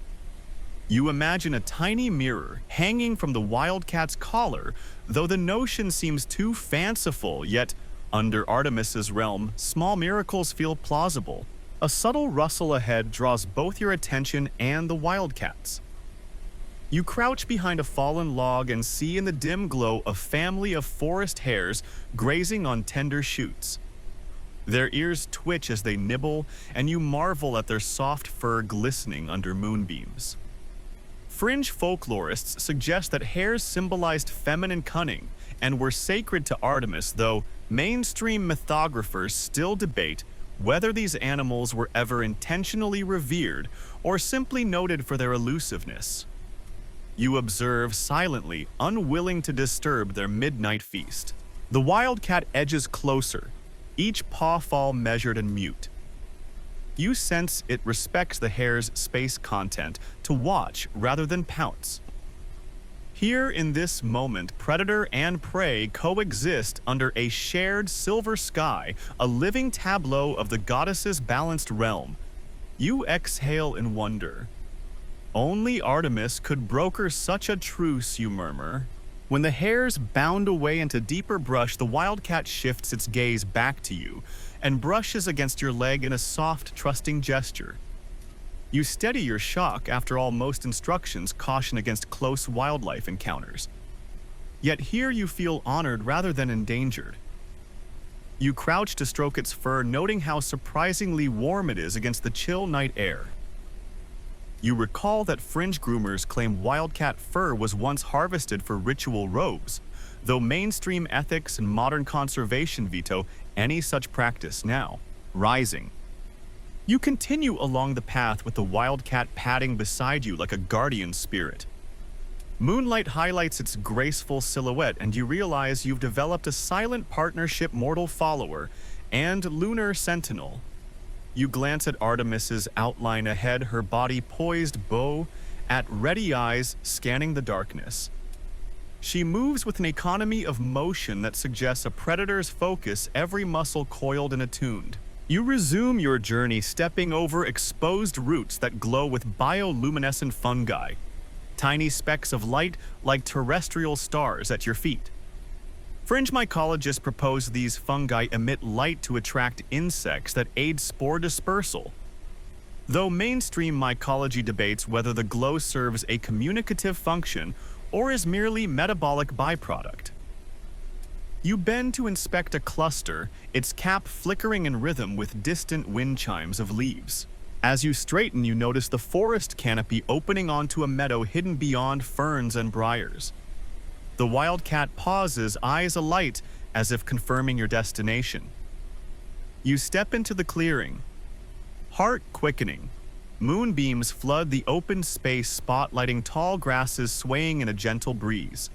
You imagine a tiny mirror hanging from the wildcat's collar, though the notion seems too fanciful, yet under Artemis's realm, small miracles feel plausible. A subtle rustle ahead draws both your attention and the wildcat's. You crouch behind a fallen log and see in the dim glow a family of forest hares grazing on tender shoots. Their ears twitch as they nibble, and you marvel at their soft fur glistening under moonbeams. Fringe folklorists suggest that hares symbolized feminine cunning and were sacred to Artemis, though mainstream mythographers still debate whether these animals were ever intentionally revered or simply noted for their elusiveness. You observe silently, unwilling to disturb their midnight feast. The wildcat edges closer, each paw-fall measured and mute. You sense it respects the hare's space content to watch rather than pounce. Here in this moment, predator and prey coexist under a shared silver sky, a living tableau of the goddess's balanced realm. You exhale in wonder. Only Artemis could broker such a truce, you murmur. When the hares bound away into deeper brush, the wildcat shifts its gaze back to you and brushes against your leg in a soft, trusting gesture. You steady your shock after all most instructions caution against close wildlife encounters. Yet here you feel honored rather than endangered. You crouch to stroke its fur, noting how surprisingly warm it is against the chill night air. You recall that fringe groomers claim wildcat fur was once harvested for ritual robes, though mainstream ethics and modern conservation veto any such practice now. Rising. You continue along the path with the wildcat padding beside you like a guardian spirit. Moonlight highlights its graceful silhouette, and you realize you've developed a silent partnership, mortal follower and lunar sentinel. You glance at Artemis's outline ahead, her body poised bow at ready eyes scanning the darkness. She moves with an economy of motion that suggests a predator's focus, every muscle coiled and attuned. You resume your journey, stepping over exposed roots that glow with bioluminescent fungi, tiny specks of light like terrestrial stars at your feet. Fringe mycologists propose these fungi emit light to attract insects that aid spore dispersal, though mainstream mycology debates whether the glow serves a communicative function or is merely metabolic byproduct. You bend to inspect a cluster, its cap flickering in rhythm with distant wind chimes of leaves. As you straighten, you notice the forest canopy opening onto a meadow hidden beyond ferns and briars. The wildcat pauses, eyes alight, as if confirming your destination. You step into the clearing, heart quickening. Moonbeams flood the open space, spotlighting tall grasses swaying in a gentle breeze.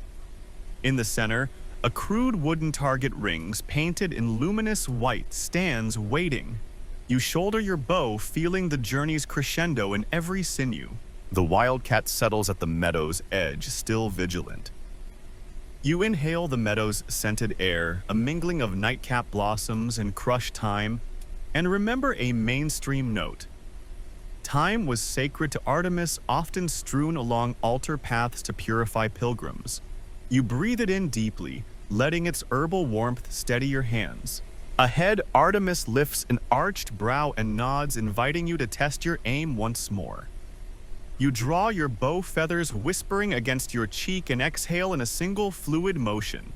In the center, a crude wooden target rings, painted in luminous white, stands waiting. You shoulder your bow, feeling the journey's crescendo in every sinew. The wildcat settles at the meadow's edge, still vigilant. You inhale the meadow's scented air, a mingling of nightcap blossoms and crushed thyme, and remember a mainstream note. Thyme was sacred to Artemis, often strewn along altar paths to purify pilgrims. You breathe it in deeply, letting its herbal warmth steady your hands. Ahead, Artemis lifts an arched brow and nods, inviting you to test your aim once more. You draw your bow feathers whispering against your cheek and exhale in a single fluid motion.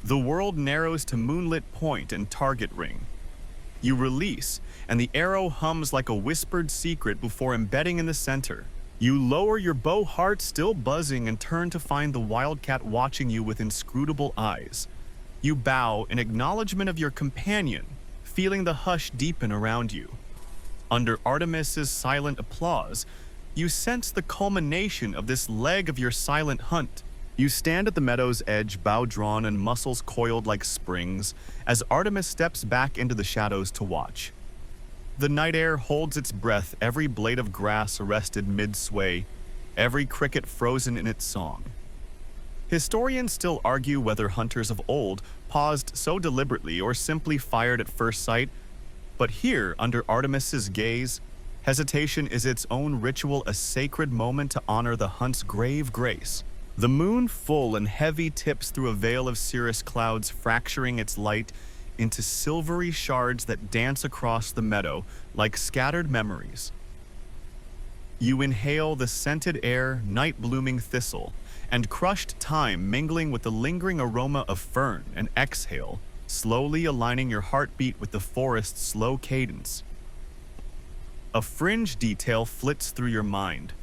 The world narrows to moonlit point and target ring. You release, and the arrow hums like a whispered secret before embedding in the center. You lower your bow, heart still buzzing, and turn to find the wildcat watching you with inscrutable eyes. You bow in acknowledgement of your companion, feeling the hush deepen around you. Under Artemis's silent applause, you sense the culmination of this leg of your silent hunt. You stand at the meadow's edge, bow drawn and muscles coiled like springs, as Artemis steps back into the shadows to watch. The night air holds its breath, every blade of grass arrested mid-sway, every cricket frozen in its song. Historians still argue whether hunters of old paused so deliberately or simply fired at first sight, but here, under Artemis's gaze, hesitation is its own ritual, a sacred moment to honor the hunt's grave grace. The moon, full and heavy, tips through a veil of cirrus clouds, fracturing its light into silvery shards that dance across the meadow like scattered memories. You inhale the scented air, night-blooming thistle, and crushed thyme mingling with the lingering aroma of fern, and exhale, slowly aligning your heartbeat with the forest's slow cadence. A fringe detail flits through your mind.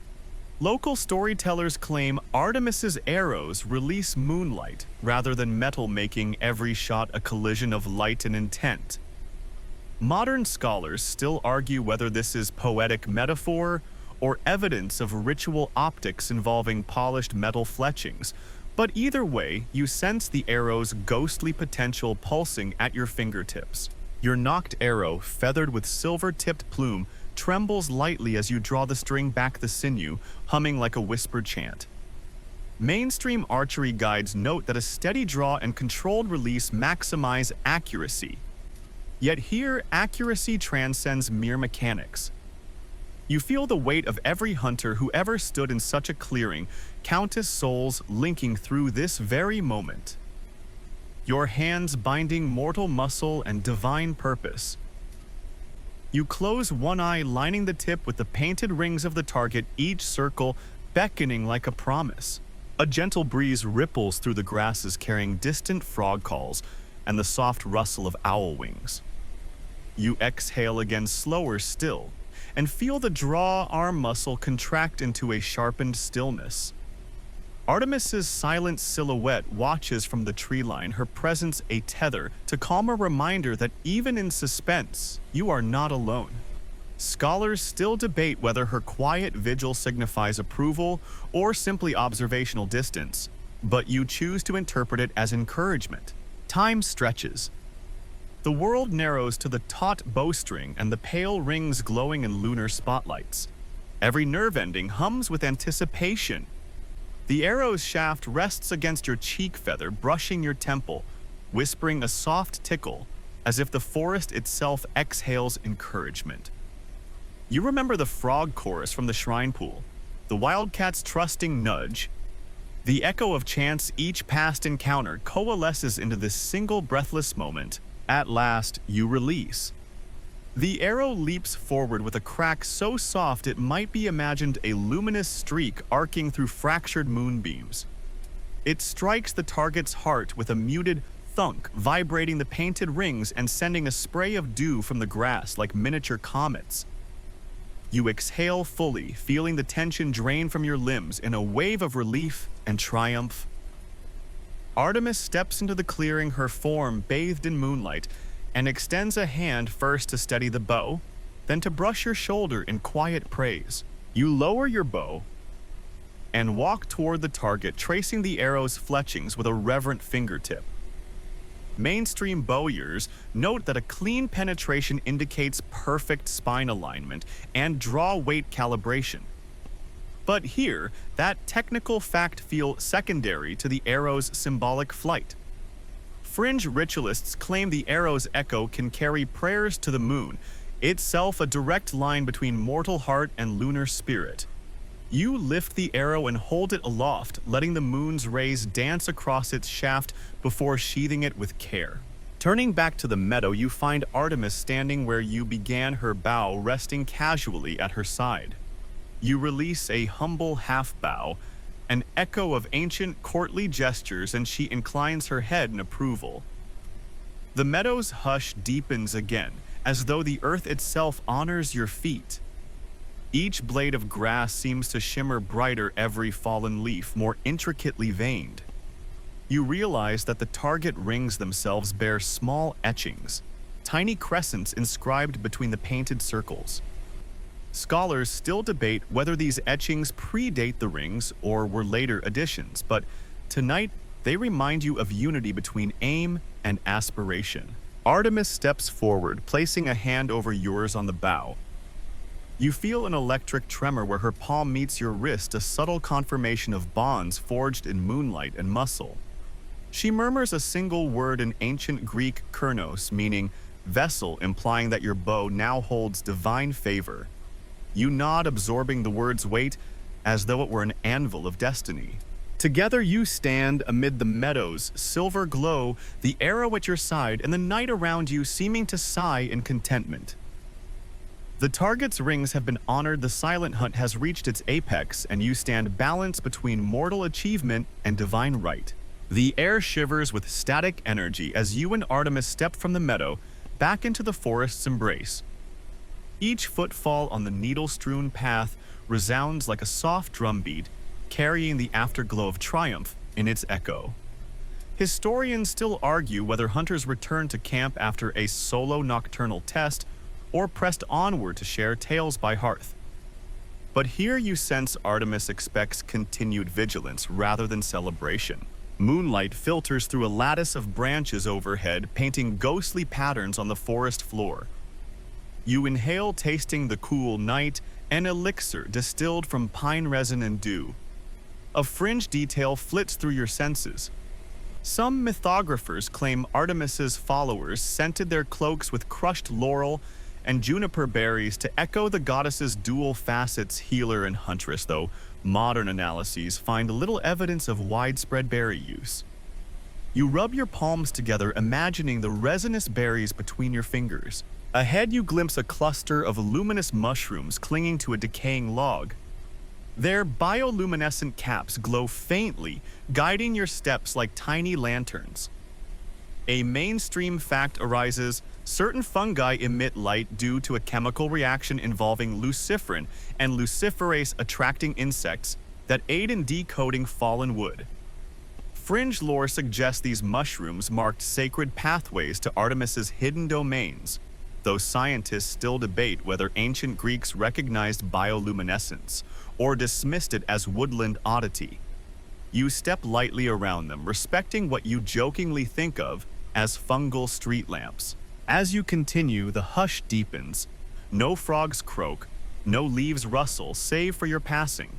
Local storytellers claim Artemis's arrows release moonlight rather than metal, making every shot a collision of light and intent. Modern scholars still argue whether this is poetic metaphor or evidence of ritual optics involving polished metal fletchings, but either way, you sense the arrow's ghostly potential pulsing at your fingertips. Your nocked arrow, feathered with silver-tipped plume, trembles lightly as you draw the string back the sinew, humming like a whispered chant. Mainstream archery guides note that a steady draw and controlled release maximize accuracy. Yet here, accuracy transcends mere mechanics. You feel the weight of every hunter who ever stood in such a clearing, countless souls linking through this very moment. Your hands binding mortal muscle and divine purpose. You close one eye, lining the tip with the painted rings of the target, each circle beckoning like a promise. A gentle breeze ripples through the grasses, carrying distant frog calls and the soft rustle of owl wings. You exhale again, slower still, and feel the draw arm muscle contract into a sharpened stillness. Artemis's silent silhouette watches from the tree line, her presence a tether to calm, a reminder that even in suspense, you are not alone. Scholars still debate whether her quiet vigil signifies approval or simply observational distance, but you choose to interpret it as encouragement. Time stretches. The world narrows to the taut bowstring and the pale rings glowing in lunar spotlights. Every nerve ending hums with anticipation. The arrow's shaft rests against your cheek feather, brushing your temple, whispering a soft tickle, as if the forest itself exhales encouragement. You remember the frog chorus from the shrine pool, the wildcat's trusting nudge. The echo of chants each past encounter coalesces into this single breathless moment. At last, you release. The arrow leaps forward with a crack so soft it might be imagined a luminous streak arcing through fractured moonbeams. It strikes the target's heart with a muted thunk, vibrating the painted rings and sending a spray of dew from the grass like miniature comets. You exhale fully, feeling the tension drain from your limbs in a wave of relief and triumph. Artemis steps into the clearing, her form bathed in moonlight, and extends a hand first to steady the bow, then to brush your shoulder in quiet praise. You lower your bow and walk toward the target, tracing the arrow's fletchings with a reverent fingertip. Mainstream bowyers note that a clean penetration indicates perfect spine alignment and draw weight calibration. But here, that technical fact feels secondary to the arrow's symbolic flight. Fringe ritualists claim the arrow's echo can carry prayers to the moon, itself a direct line between mortal heart and lunar spirit. You lift the arrow and hold it aloft, letting the moon's rays dance across its shaft before sheathing it with care. Turning back to the meadow, you find Artemis standing where you began, her bow resting casually at her side. You release a humble half-bow, an echo of ancient courtly gestures, and she inclines her head in approval. The meadow's hush deepens again, as though the earth itself honors your feet. Each blade of grass seems to shimmer brighter, every fallen leaf more intricately veined. You realize that the target rings themselves bear small etchings, tiny crescents inscribed between the painted circles. Scholars still debate whether these etchings predate the rings or were later additions, but tonight they remind you of unity between aim and aspiration. Artemis steps forward, placing a hand over yours on the bow. You feel an electric tremor where her palm meets your wrist, a subtle confirmation of bonds forged in moonlight and muscle. She murmurs a single word in ancient Greek kernos, meaning vessel, implying that your bow now holds divine favor. You nod, absorbing the word's weight as though it were an anvil of destiny. Together you stand amid the meadow's silver glow, the arrow at your side and the night around you seeming to sigh in contentment. The target's rings have been honored, the silent hunt has reached its apex, and you stand balanced between mortal achievement and divine right. The air shivers with static energy as you and Artemis step from the meadow back into the forest's embrace. Each footfall on the needle-strewn path resounds like a soft drumbeat, carrying the afterglow of triumph in its echo. Historians still argue whether hunters returned to camp after a solo nocturnal test or pressed onward to share tales by hearth. But here you sense Artemis expects continued vigilance rather than celebration. Moonlight filters through a lattice of branches overhead, painting ghostly patterns on the forest floor. You inhale, tasting the cool night, an elixir distilled from pine resin and dew. A fringe detail flits through your senses. Some mythographers claim Artemis's followers scented their cloaks with crushed laurel and juniper berries to echo the goddess's dual facets, healer and huntress, though modern analyses find little evidence of widespread berry use. You rub your palms together, imagining the resinous berries between your fingers. Ahead, you glimpse a cluster of luminous mushrooms clinging to a decaying log. Their bioluminescent caps glow faintly, guiding your steps like tiny lanterns. A mainstream fact arises: certain fungi emit light due to a chemical reaction involving luciferin and luciferase attracting insects that aid in decoding fallen wood. Fringe lore suggests these mushrooms marked sacred pathways to Artemis's hidden domains, though scientists still debate whether ancient Greeks recognized bioluminescence or dismissed it as woodland oddity. You step lightly around them, respecting what you jokingly think of as fungal street lamps. As you continue, the hush deepens. No frogs croak, no leaves rustle, save for your passing.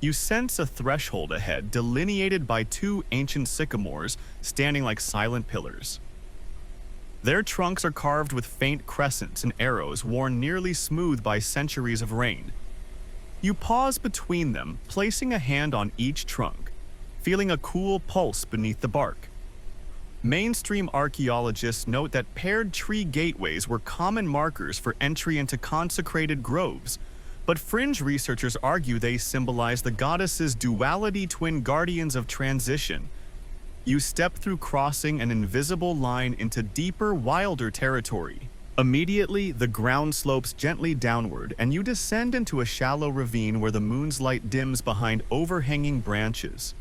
You sense a threshold ahead, delineated by two ancient sycamores standing like silent pillars. Their trunks are carved with faint crescents and arrows worn nearly smooth by centuries of rain. You pause between them, placing a hand on each trunk, feeling a cool pulse beneath the bark. Mainstream archaeologists note that paired tree gateways were common markers for entry into consecrated groves, but fringe researchers argue they symbolize the goddess's duality, twin guardians of transition. You step through, crossing an invisible line into deeper, wilder territory. Immediately, the ground slopes gently downward, and you descend into a shallow ravine where the moon's light dims behind overhanging branches.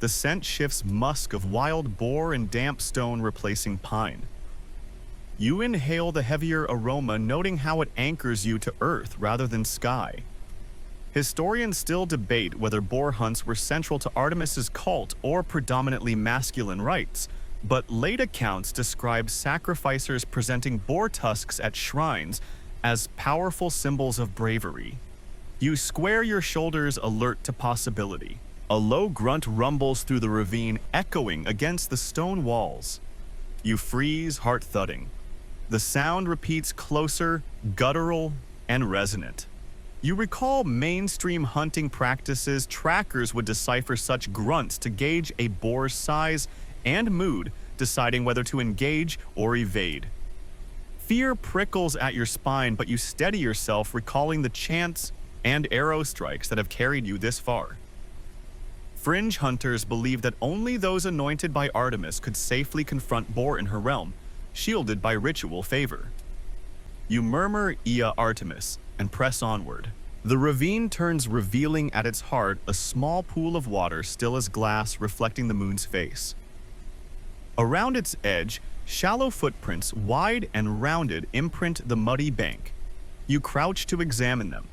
The scent shifts, musk of wild boar and damp stone replacing pine. You inhale the heavier aroma, noting how it anchors you to earth rather than sky. Historians still debate whether boar hunts were central to Artemis's cult or predominantly masculine rites, but late accounts describe sacrificers presenting boar tusks at shrines as powerful symbols of bravery. You square your shoulders, alert to possibility. A low grunt rumbles through the ravine, echoing against the stone walls. You freeze, heart thudding. The sound repeats, closer, guttural, and resonant. You recall mainstream hunting practices. Trackers would decipher such grunts to gauge a boar's size and mood, deciding whether to engage or evade. Fear prickles at your spine, but you steady yourself, recalling the chants and arrow strikes that have carried you this far. Fringe hunters believe that only those anointed by Artemis could safely confront boar in her realm, shielded by ritual favor. You murmur "Ea Artemis" and press onward. The ravine turns, revealing at its heart a small pool of water, still as glass, reflecting the moon's face. Around its edge, shallow footprints, wide and rounded, imprint the muddy bank. You crouch to examine them.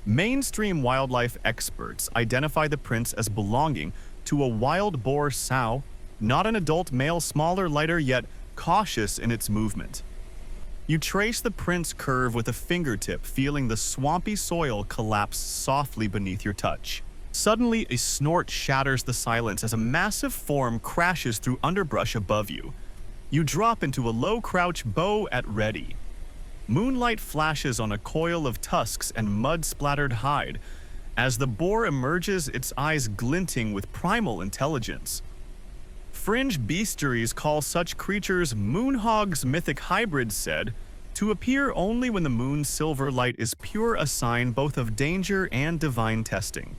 Mainstream wildlife experts identify the prints as belonging to a wild boar sow, not an adult male, smaller, lighter, yet cautious in its movement. You trace the print's curve with a fingertip, feeling the swampy soil collapse softly beneath your touch. Suddenly, a snort shatters the silence as a massive form crashes through underbrush above you. You drop into a low crouch, bow at ready. Moonlight flashes on a coil of tusks and mud-splattered hide as the boar emerges, its eyes glinting with primal intelligence. Fringe bestiaries call such creatures moonhogs. Mythic hybrids said to appear only when the moon's silver light is pure, a sign both of danger and divine testing.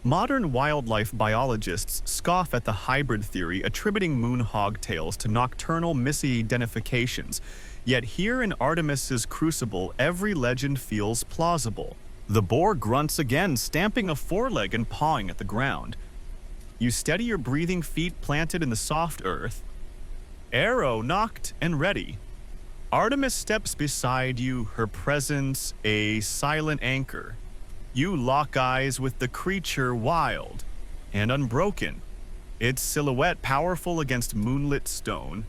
Modern wildlife biologists scoff at the hybrid theory, attributing moonhog tails to nocturnal misidentifications. Yet here in Artemis's crucible, every legend feels plausible. The boar grunts again, stamping a foreleg and pawing at the ground. You steady your breathing, feet planted in the soft earth. Arrow nocked and ready. Artemis steps beside you, her presence a silent anchor. You lock eyes with the creature, wild and unbroken, its silhouette powerful against moonlit stone.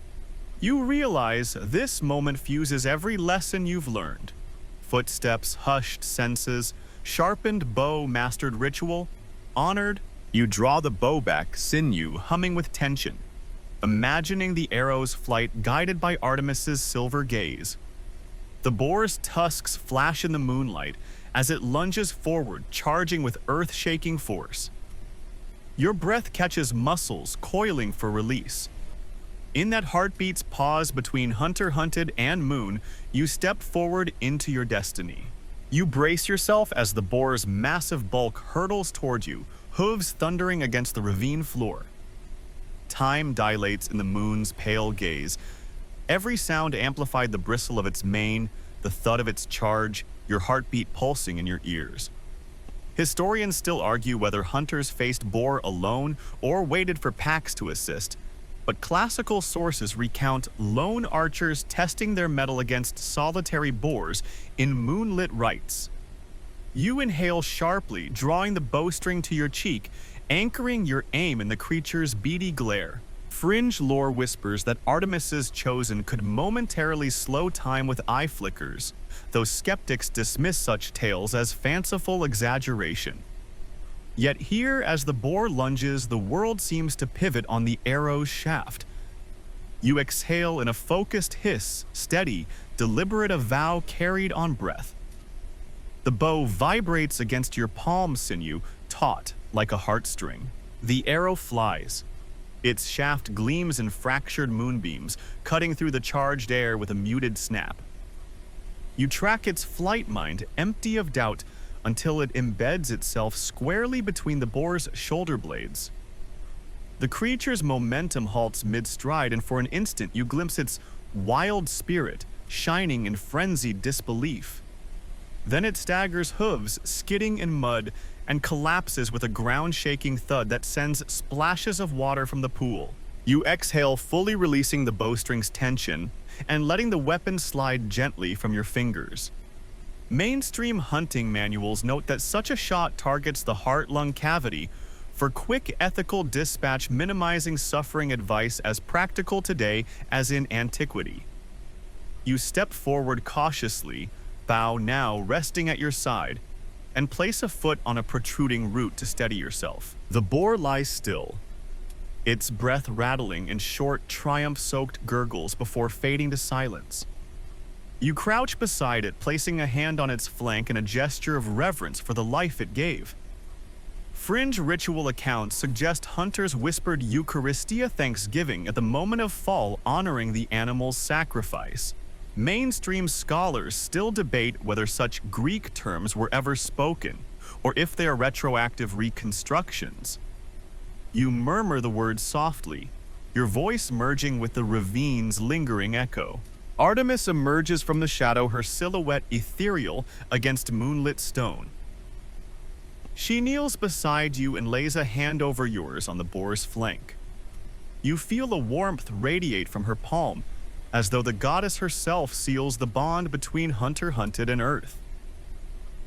You realize this moment fuses every lesson you've learned. Footsteps, hushed senses, sharpened bow, mastered ritual, honored. You draw the bow back, sinew humming with tension, imagining the arrow's flight guided by Artemis's silver gaze. The boar's tusks flash in the moonlight as it lunges forward, charging with earth-shaking force. Your breath catches muscles coiling for release. In that heartbeat's pause between hunter hunted and moon, you step forward into your destiny. You brace yourself as the boar's massive bulk hurtles toward you, hooves thundering against the ravine floor. Time dilates in the moon's pale gaze. Every sound amplified, the bristle of its mane, the thud of its charge, your heartbeat pulsing in your ears. Historians still argue whether hunters faced boar alone or waited for packs to assist, but classical sources recount lone archers testing their mettle against solitary boars in moonlit rites. You inhale sharply, drawing the bowstring to your cheek, anchoring your aim in the creature's beady glare. Fringe lore whispers that Artemis's chosen could momentarily slow time with eye flickers, though skeptics dismiss such tales as fanciful exaggeration. Yet here, as the boar lunges, the world seems to pivot on the arrow's shaft. You exhale in a focused hiss, steady, deliberate, a vow carried on breath. The bow vibrates against your palm sinew, taut like a heartstring. The arrow flies. Its shaft gleams in fractured moonbeams, cutting through the charged air with a muted snap. You track its flight mind, empty of doubt, until it embeds itself squarely between the boar's shoulder blades. The creature's momentum halts mid-stride, and for an instant you glimpse its wild spirit, shining in frenzied disbelief. Then it staggers, hooves skidding in mud, and collapses with a ground-shaking thud that sends splashes of water from the pool. You exhale, fully releasing the bowstring's tension and letting the weapon slide gently from your fingers. Mainstream hunting manuals note that such a shot targets the heart-lung cavity for quick ethical dispatch, minimizing suffering, advice as practical today as in antiquity. You step forward cautiously, bow now resting at your side, and place a foot on a protruding root to steady yourself. The boar lies still, its breath rattling in short, triumph-soaked gurgles before fading to silence. You crouch beside it, placing a hand on its flank in a gesture of reverence for the life it gave. Fringe ritual accounts suggest hunters whispered Eucharistia thanksgiving at the moment of fall, honoring the animal's sacrifice. Mainstream scholars still debate whether such Greek terms were ever spoken, or if they are retroactive reconstructions. You murmur the words softly, your voice merging with the ravine's lingering echo. Artemis emerges from the shadow, her silhouette ethereal against moonlit stone. She kneels beside you and lays a hand over yours on the boar's flank. You feel a warmth radiate from her palm, as though the goddess herself seals the bond between hunter hunted and earth.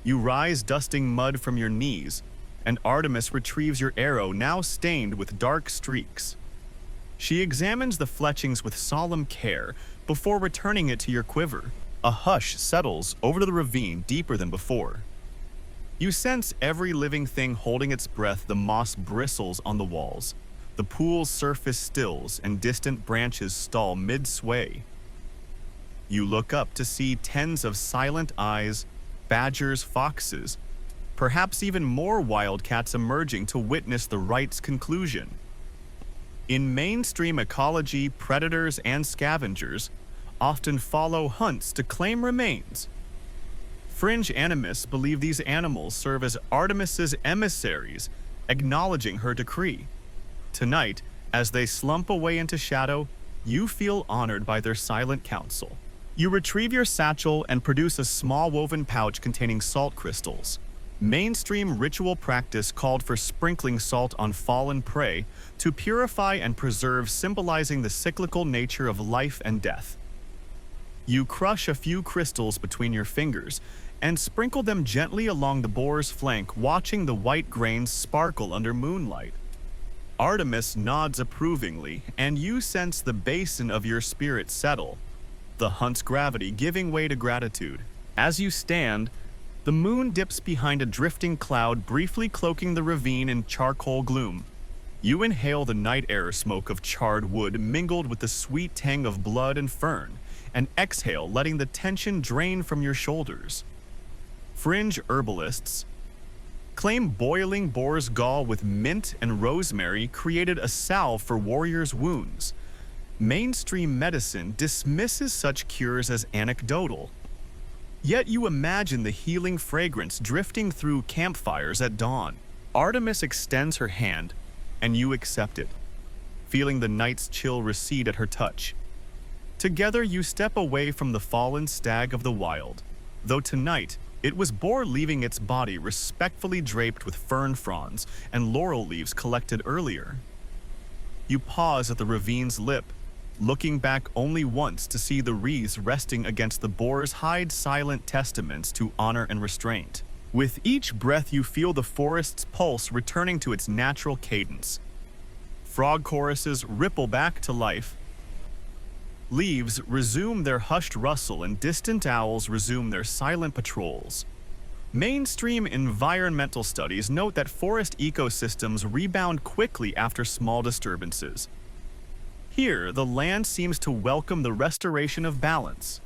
You rise, dusting mud from your knees, and Artemis retrieves your arrow, now stained with dark streaks. She examines the fletchings with solemn care before returning it to your quiver. A hush settles over the ravine, deeper than before. You sense every living thing holding its breath. The moss bristles on the walls. The pool's surface stills, and distant branches stall mid-sway. You look up to see tens of silent eyes, badgers, foxes, perhaps even more wildcats emerging to witness the rite's conclusion. In mainstream ecology, predators and scavengers often follow hunts to claim remains. Fringe animists believe these animals serve as Artemis's emissaries, acknowledging her decree. Tonight, as they slump away into shadow, you feel honored by their silent counsel. You retrieve your satchel and produce a small woven pouch containing salt crystals. Mainstream ritual practice called for sprinkling salt on fallen prey to purify and preserve, symbolizing the cyclical nature of life and death. You crush a few crystals between your fingers and sprinkle them gently along the boar's flank, watching the white grains sparkle under moonlight. Artemis nods approvingly, and you sense the basin of your spirit settle, the hunt's gravity giving way to gratitude. As you stand, the moon dips behind a drifting cloud, briefly cloaking the ravine in charcoal gloom. You inhale the night air smoke of charred wood mingled with the sweet tang of blood and fern, and exhale, letting the tension drain from your shoulders. Fringe herbalists claim boiling boar's gall with mint and rosemary created a salve for warriors' wounds. Mainstream medicine dismisses such cures as anecdotal. Yet you imagine the healing fragrance drifting through campfires at dawn. Artemis extends her hand, and you accept it, feeling the night's chill recede at her touch. Together you step away from the fallen stag of the wild, though tonight it was boar leaving its body respectfully draped with fern fronds and laurel leaves collected earlier. You pause at the ravine's lip, looking back only once to see the wreaths resting against the boar's hide, silent testaments to honor and restraint. With each breath you feel the forest's pulse returning to its natural cadence. Frog choruses ripple back to life. Leaves resume their hushed rustle and distant owls resume their silent patrols. Mainstream environmental studies note that forest ecosystems rebound quickly after small disturbances. Here, the land seems to welcome the restoration of balance.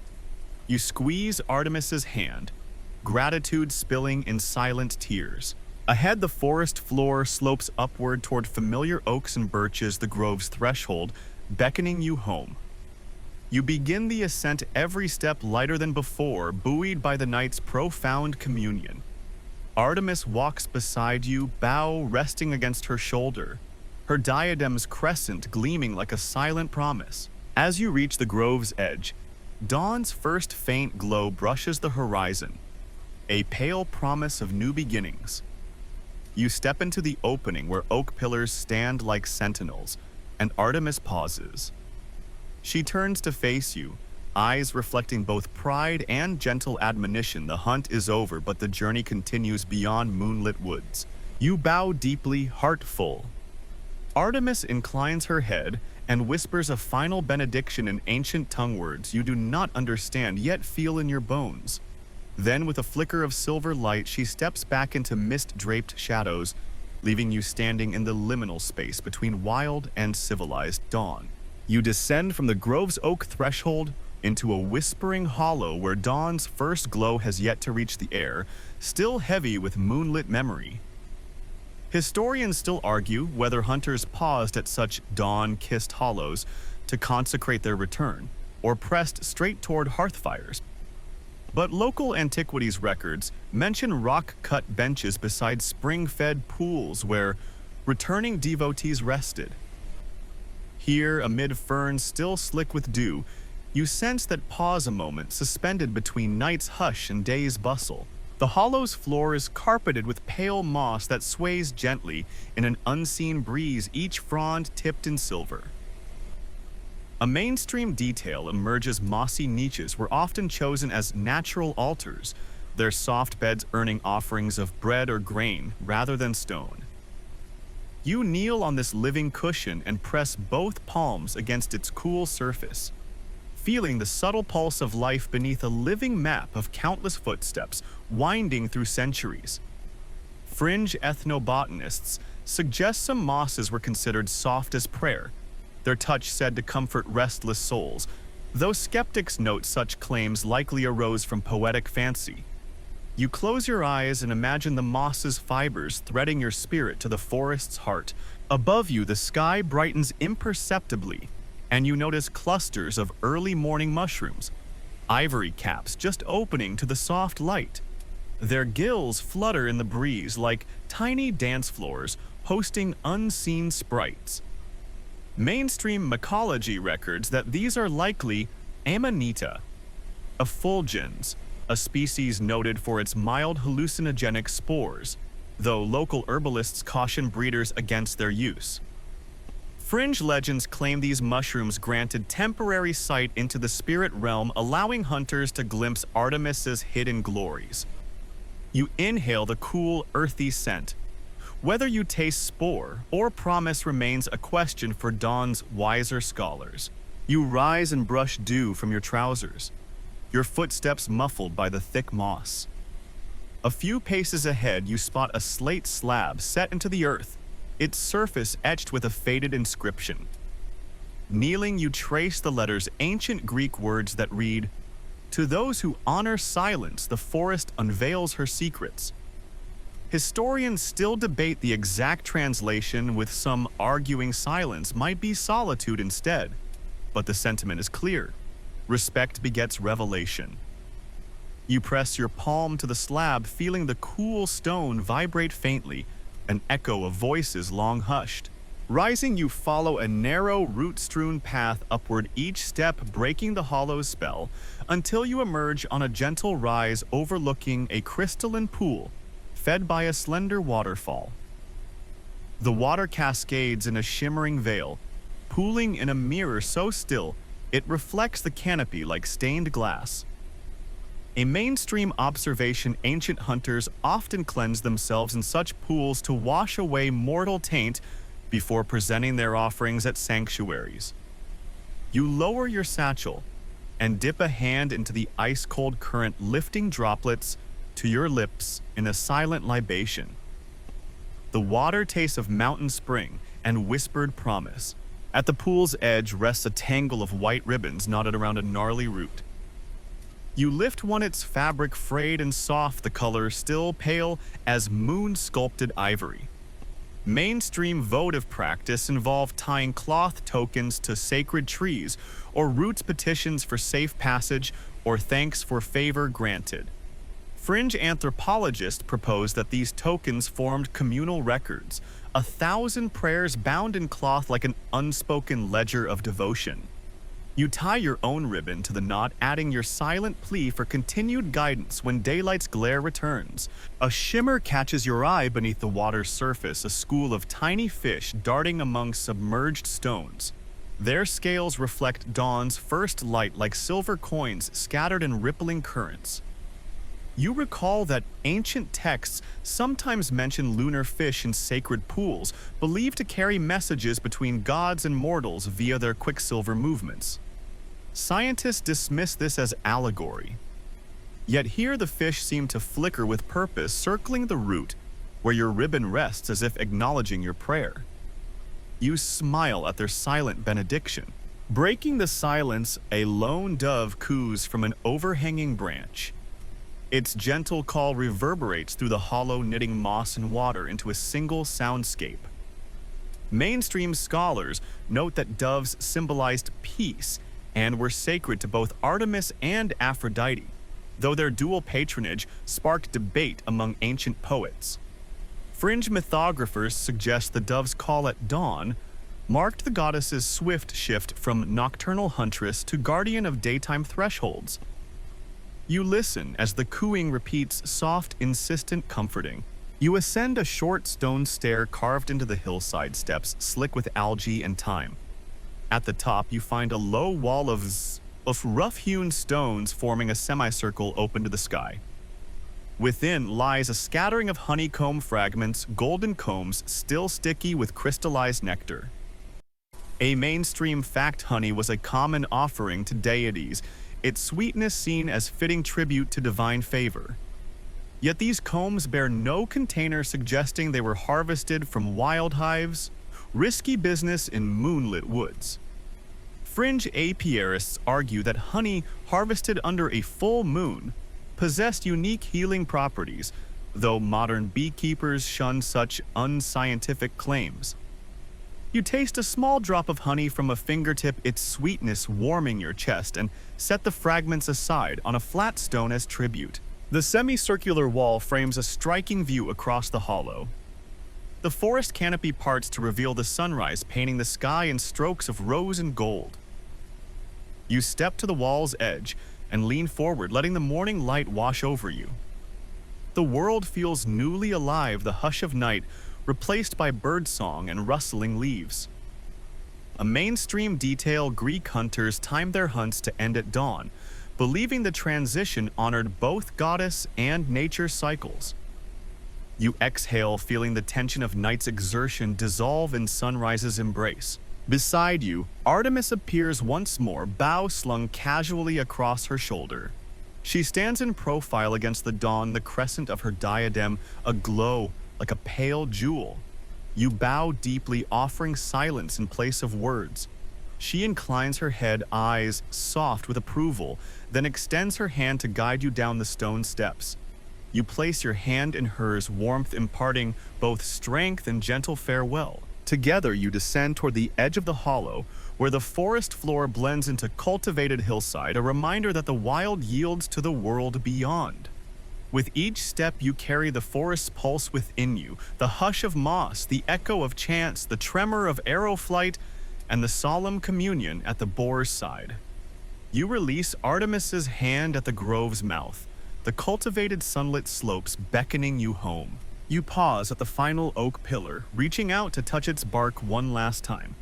You squeeze Artemis's hand, gratitude spilling in silent tears. Ahead, the forest floor slopes upward toward familiar oaks and birches, the grove's threshold, beckoning you home. You begin the ascent, every step lighter than before, buoyed by the night's profound communion. Artemis walks beside you, bow resting against her shoulder, her diadem's crescent gleaming like a silent promise. As you reach the grove's edge, dawn's first faint glow brushes the horizon, a pale promise of new beginnings. You step into the opening where oak pillars stand like sentinels, and Artemis pauses. She turns to face you, eyes reflecting both pride and gentle admonition. The hunt is over, but the journey continues beyond moonlit woods. You bow deeply, heart full. Artemis inclines her head and whispers a final benediction in ancient tongue words you do not understand yet feel in your bones. Then, with a flicker of silver light, she steps back into mist-draped shadows, leaving you standing in the liminal space between wild and civilized dawn. You descend from the grove's oak threshold into a whispering hollow where dawn's first glow has yet to reach the air, still heavy with moonlit memory. Historians still argue whether hunters paused at such dawn-kissed hollows to consecrate their return, or pressed straight toward hearthfires. But local antiquities records mention rock-cut benches beside spring-fed pools where returning devotees rested. Here, amid ferns still slick with dew, you sense that pause a moment, suspended between night's hush and day's bustle. The hollow's floor is carpeted with pale moss that sways gently in an unseen breeze, each frond tipped in silver. A mainstream detail emerges: mossy niches were often chosen as natural altars, their soft beds earning offerings of bread or grain rather than stone. You kneel on this living cushion and press both palms against its cool surface, feeling the subtle pulse of life beneath a living map of countless footsteps winding through centuries. Fringe ethnobotanists suggest some mosses were considered soft as prayer, their touch said to comfort restless souls, though skeptics note such claims likely arose from poetic fancy. You close your eyes and imagine the moss's fibers threading your spirit to the forest's heart. Above you, the sky brightens imperceptibly, and you notice clusters of early morning mushrooms, ivory caps just opening to the soft light. Their gills flutter in the breeze like tiny dance floors hosting unseen sprites. Mainstream mycology records that these are likely Amanita effulgens, a species noted for its mild hallucinogenic spores, though local herbalists caution breeders against their use. Fringe legends claim these mushrooms granted temporary sight into the spirit realm, allowing hunters to glimpse Artemis's hidden glories. You inhale the cool, earthy scent, Whether you taste spore or promise remains a question for dawn's wiser scholars. You rise and brush dew from your trousers, your footsteps muffled by the thick moss. A few paces ahead, you spot a slate slab set into the earth, its surface etched with a faded inscription. Kneeling, you trace the letters, ancient Greek words that read, "To those who honor silence, the forest unveils her secrets." Historians still debate the exact translation, with some arguing silence might be solitude instead. But the sentiment is clear. Respect begets revelation. You press your palm to the slab, feeling the cool stone vibrate faintly, an echo of voices long hushed. Rising, you follow a narrow, root-strewn path upward, each step breaking the hollow's spell, until you emerge on a gentle rise overlooking a crystalline pool, fed by a slender waterfall. The water cascades in a shimmering veil, pooling in a mirror so still it reflects the canopy like stained glass. A mainstream observation: ancient hunters often cleanse themselves in such pools to wash away mortal taint before presenting their offerings at sanctuaries. You lower your satchel and dip a hand into the ice-cold current, lifting droplets to your lips in a silent libation. The water tastes of mountain spring and whispered promise. At the pool's edge rests a tangle of white ribbons knotted around a gnarly root. You lift one, its fabric frayed and soft, the color still pale as moon-sculpted ivory. Mainstream votive practice involved tying cloth tokens to sacred trees, or roots petitions for safe passage or thanks for favor granted. Fringe anthropologists proposed that these tokens formed communal records, 1,000 prayers bound in cloth like an unspoken ledger of devotion. You tie your own ribbon to the knot, adding your silent plea for continued guidance when daylight's glare returns. A shimmer catches your eye beneath the water's surface, a school of tiny fish darting among submerged stones. Their scales reflect dawn's first light like silver coins scattered in rippling currents. You recall that ancient texts sometimes mention lunar fish in sacred pools, believed to carry messages between gods and mortals via their quicksilver movements. Scientists dismiss this as allegory. Yet here the fish seem to flicker with purpose, circling the root where your ribbon rests as if acknowledging your prayer. You smile at their silent benediction. Breaking the silence, a lone dove coos from an overhanging branch. Its gentle call reverberates through the hollow, knitting moss and water into a single soundscape. Mainstream scholars note that doves symbolized peace and were sacred to both Artemis and Aphrodite, though their dual patronage sparked debate among ancient poets. Fringe mythographers suggest the dove's call at dawn marked the goddess's swift shift from nocturnal huntress to guardian of daytime thresholds. You listen as the cooing repeats, soft, insistent, comforting. You ascend a short stone stair carved into the hillside steps, slick with algae and thyme. At the top, you find a low wall of rough-hewn stones forming a semicircle open to the sky. Within lies a scattering of honeycomb fragments, golden combs still sticky with crystallized nectar. A mainstream fact: honey was a common offering to deities, its sweetness seen as fitting tribute to divine favor. Yet these combs bear no container suggesting they were harvested from wild hives, risky business in moonlit woods. Fringe apiarists argue that honey harvested under a full moon possessed unique healing properties, though modern beekeepers shun such unscientific claims. You taste a small drop of honey from a fingertip, its sweetness warming your chest, and set the fragments aside on a flat stone as tribute. The semicircular wall frames a striking view across the hollow. The forest canopy parts to reveal the sunrise, painting the sky in strokes of rose and gold. You step to the wall's edge and lean forward, letting the morning light wash over you. The world feels newly alive, the hush of night replaced by birdsong and rustling leaves. A mainstream detail: Greek hunters timed their hunts to end at dawn, believing the transition honored both goddess and nature cycles. You exhale, feeling the tension of night's exertion dissolve in sunrise's embrace. Beside you, Artemis appears once more, bow slung casually across her shoulder. She stands in profile against the dawn, the crescent of her diadem aglow like a pale jewel. You bow deeply, offering silence in place of words. She inclines her head, eyes soft with approval, then extends her hand to guide you down the stone steps. You place your hand in hers, warmth imparting both strength and gentle farewell. Together you descend toward the edge of the hollow, where the forest floor blends into cultivated hillside, a reminder that the wild yields to the world beyond. With each step you carry the forest's pulse within you, the hush of moss, the echo of chants, the tremor of arrow flight, and the solemn communion at the boar's side. You release Artemis's hand at the grove's mouth, the cultivated sunlit slopes beckoning you home. You pause at the final oak pillar, reaching out to touch its bark one last time.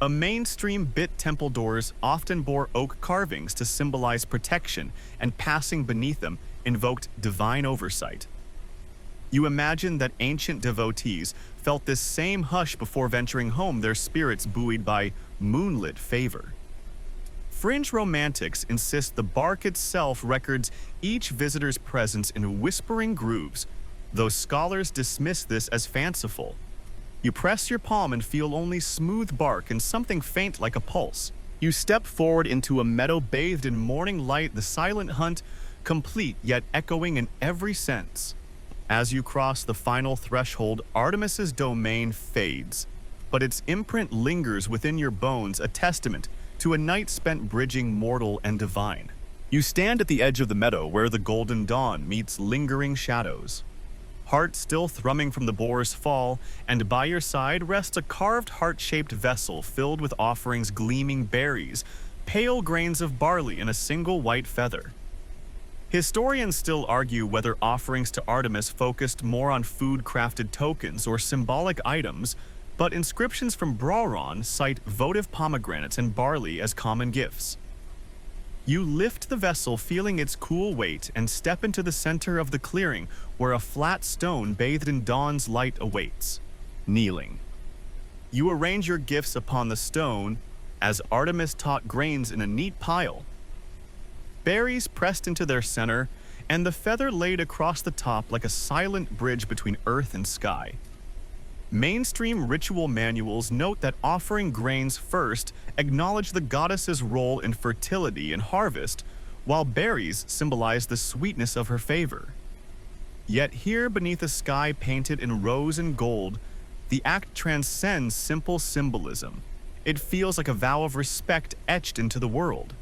A mainstream bit temple doors often bore oak carvings to symbolize protection, and passing beneath them invoked divine oversight. You imagine that ancient devotees felt this same hush before venturing home, their spirits buoyed by moonlit favor. Fringe romantics insist the bark itself records each visitor's presence in whispering grooves, though scholars dismiss this as fanciful. You press your palm and feel only smooth bark and something faint like a pulse. You step forward into a meadow bathed in morning light, the silent hunt, complete yet echoing in every sense. As you cross the final threshold, Artemis's domain fades, but its imprint lingers within your bones, a testament to a night spent bridging mortal and divine. You stand at the edge of the meadow where the golden dawn meets lingering shadows. Heart still thrumming from the boar's fall, and by your side rests a carved heart-shaped vessel filled with offerings, gleaming berries, pale grains of barley, and a single white feather. Historians still argue whether offerings to Artemis focused more on food-crafted tokens or symbolic items, but inscriptions from Brauron cite votive pomegranates and barley as common gifts. You lift the vessel, feeling its cool weight, and step into the center of the clearing, where a flat stone bathed in dawn's light awaits. Kneeling, you arrange your gifts upon the stone, as Artemis taught, grains in a neat pile. Berries pressed into their center, and the feather laid across the top like a silent bridge between earth and sky. Mainstream ritual manuals note that offering grains first acknowledge the goddess's role in fertility and harvest, while berries symbolize the sweetness of her favor. Yet here, beneath a sky painted in rose and gold, the act transcends simple symbolism. It feels like a vow of respect etched into the world.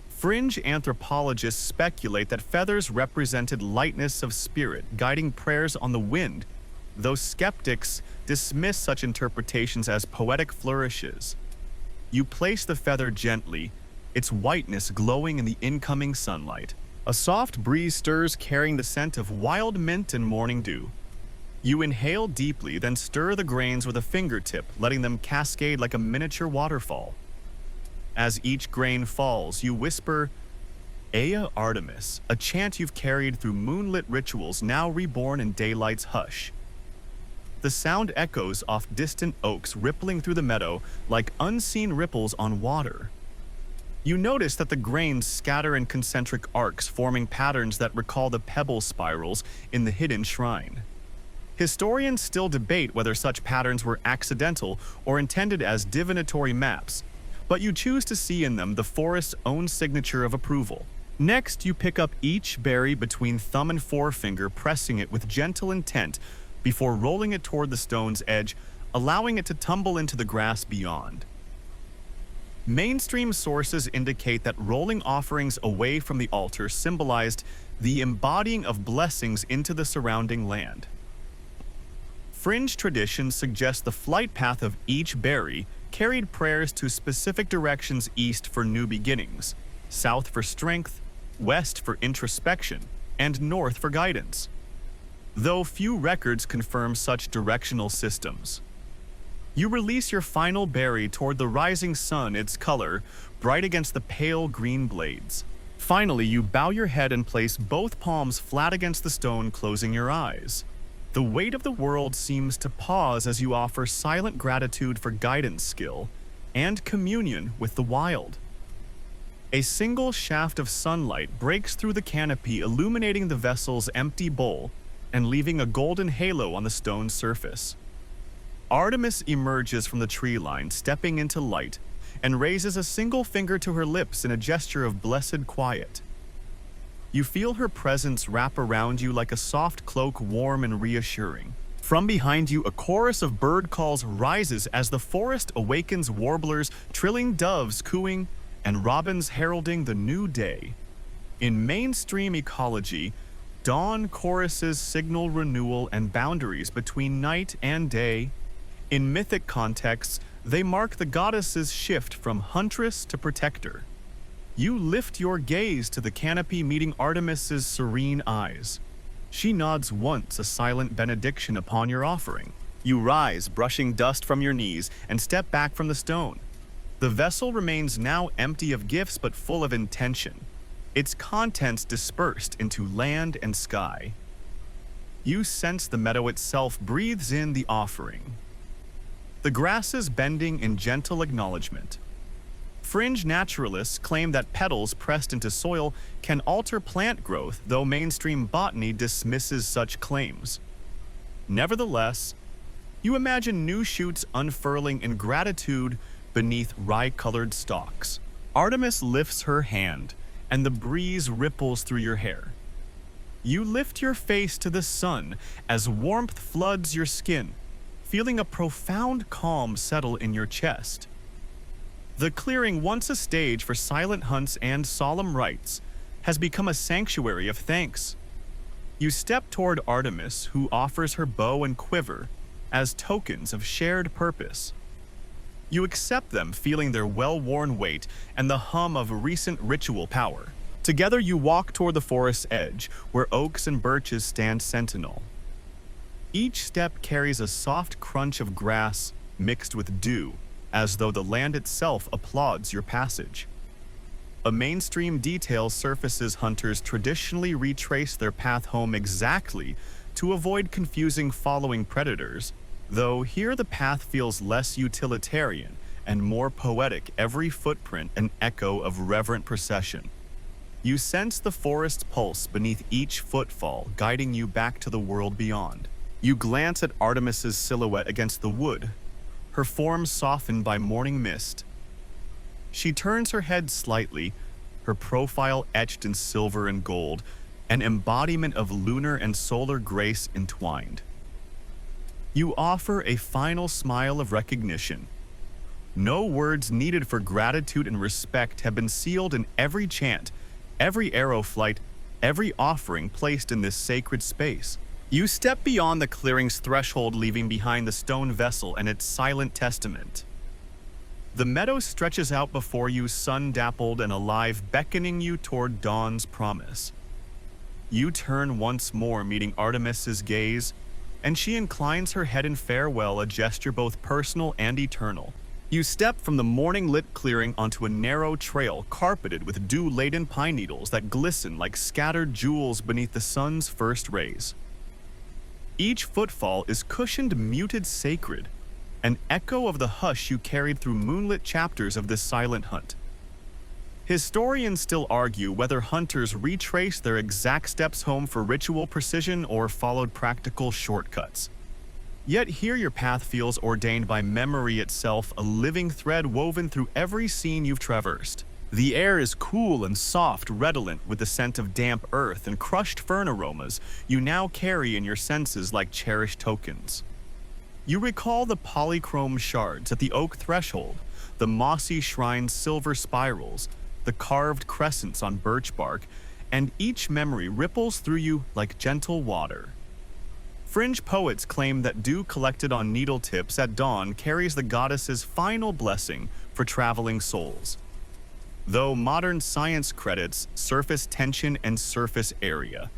Fringe anthropologists speculate that feathers represented lightness of spirit, guiding prayers on the wind, though skeptics dismiss such interpretations as poetic flourishes. You place the feather gently, its whiteness glowing in the incoming sunlight. A soft breeze stirs, carrying the scent of wild mint and morning dew. You inhale deeply, then stir the grains with a fingertip, letting them cascade like a miniature waterfall. As each grain falls, you whisper, Ea Artemis, a chant you've carried through moonlit rituals, now reborn in daylight's hush. The sound echoes off distant oaks, rippling through the meadow like unseen ripples on water. You notice that the grains scatter in concentric arcs, forming patterns that recall the pebble spirals in the hidden shrine. Historians still debate whether such patterns were accidental or intended as divinatory maps, but you choose to see in them the forest's own signature of approval. Next, you pick up each berry between thumb and forefinger, pressing it with gentle intent before rolling it toward the stone's edge, allowing it to tumble into the grass beyond. Mainstream sources indicate that rolling offerings away from the altar symbolized the embodying of blessings into the surrounding land. Fringe traditions suggest the flight path of each berry carried prayers to specific directions: east for new beginnings, south for strength, west for introspection, and north for guidance, though few records confirm such directional systems. You release your final berry toward the rising sun, its color bright against the pale green blades. Finally, you bow your head and place both palms flat against the stone, closing your eyes. The weight of the world seems to pause as you offer silent gratitude for guidance skill and communion with the wild. A single shaft of sunlight breaks through the canopy, illuminating the vessel's empty bowl and leaving a golden halo on the stone surface. Artemis emerges from the tree line, stepping into light, and raises a single finger to her lips in a gesture of blessed quiet. You feel her presence wrap around you like a soft cloak, warm and reassuring. From behind you, a chorus of bird calls rises as the forest awakens, warblers trilling, doves cooing, and robins heralding the new day. In mainstream ecology, dawn choruses signal renewal and boundaries between night and day. In mythic contexts, they mark the goddess's shift from huntress to protector. You lift your gaze to the canopy, meeting Artemis's serene eyes. She nods once, a silent benediction upon your offering. You rise, brushing dust from your knees, and step back from the stone. The vessel remains now empty of gifts but full of intention, its contents dispersed into land and sky. You sense the meadow itself breathes in the offering. The grasses bending in gentle acknowledgement. Fringe naturalists claim that petals pressed into soil can alter plant growth, though mainstream botany dismisses such claims. Nevertheless, you imagine new shoots unfurling in gratitude beneath rye-colored stalks. Artemis lifts her hand, and the breeze ripples through your hair. You lift your face to the sun as warmth floods your skin, feeling a profound calm settle in your chest. The clearing, once a stage for silent hunts and solemn rites, has become a sanctuary of thanks. You step toward Artemis, who offers her bow and quiver as tokens of shared purpose. You accept them, feeling their well-worn weight and the hum of recent ritual power. Together you walk toward the forest's edge, where oaks and birches stand sentinel. Each step carries a soft crunch of grass mixed with dew, as though the land itself applauds your passage. A mainstream detail surfaces. Hunters traditionally retrace their path home exactly to avoid confusing following predators, though here the path feels less utilitarian and more poetic, every footprint an echo of reverent procession. You sense the forest's pulse beneath each footfall, guiding you back to the world beyond. You glance at Artemis's silhouette against the wood, her form softened by morning mist. She turns her head slightly, her profile etched in silver and gold, an embodiment of lunar and solar grace entwined. You offer a final smile of recognition. No words needed for gratitude and respect have been sealed in every chant, every arrow flight, every offering placed in this sacred space. You step beyond the clearing's threshold, leaving behind the stone vessel and its silent testament. The meadow stretches out before you, sun-dappled and alive, beckoning you toward dawn's promise. You turn once more, meeting Artemis's gaze, and she inclines her head in farewell, a gesture both personal and eternal. You step from the morning-lit clearing onto a narrow trail carpeted with dew-laden pine needles that glisten like scattered jewels beneath the sun's first rays. Each footfall is cushioned, muted, sacred, an echo of the hush you carried through moonlit chapters of this silent hunt. Historians still argue whether hunters retraced their exact steps home for ritual precision or followed practical shortcuts. Yet here your path feels ordained by memory itself, a living thread woven through every scene you've traversed. The air is cool and soft, redolent with the scent of damp earth and crushed fern aromas you now carry in your senses like cherished tokens. You recall the polychrome shards at the oak threshold, the mossy shrine's silver spirals, the carved crescents on birch bark, and each memory ripples through you like gentle water. Fringe poets claim that dew collected on needle tips at dawn carries the goddess's final blessing for traveling souls. Though modern science credits surface tension and surface area.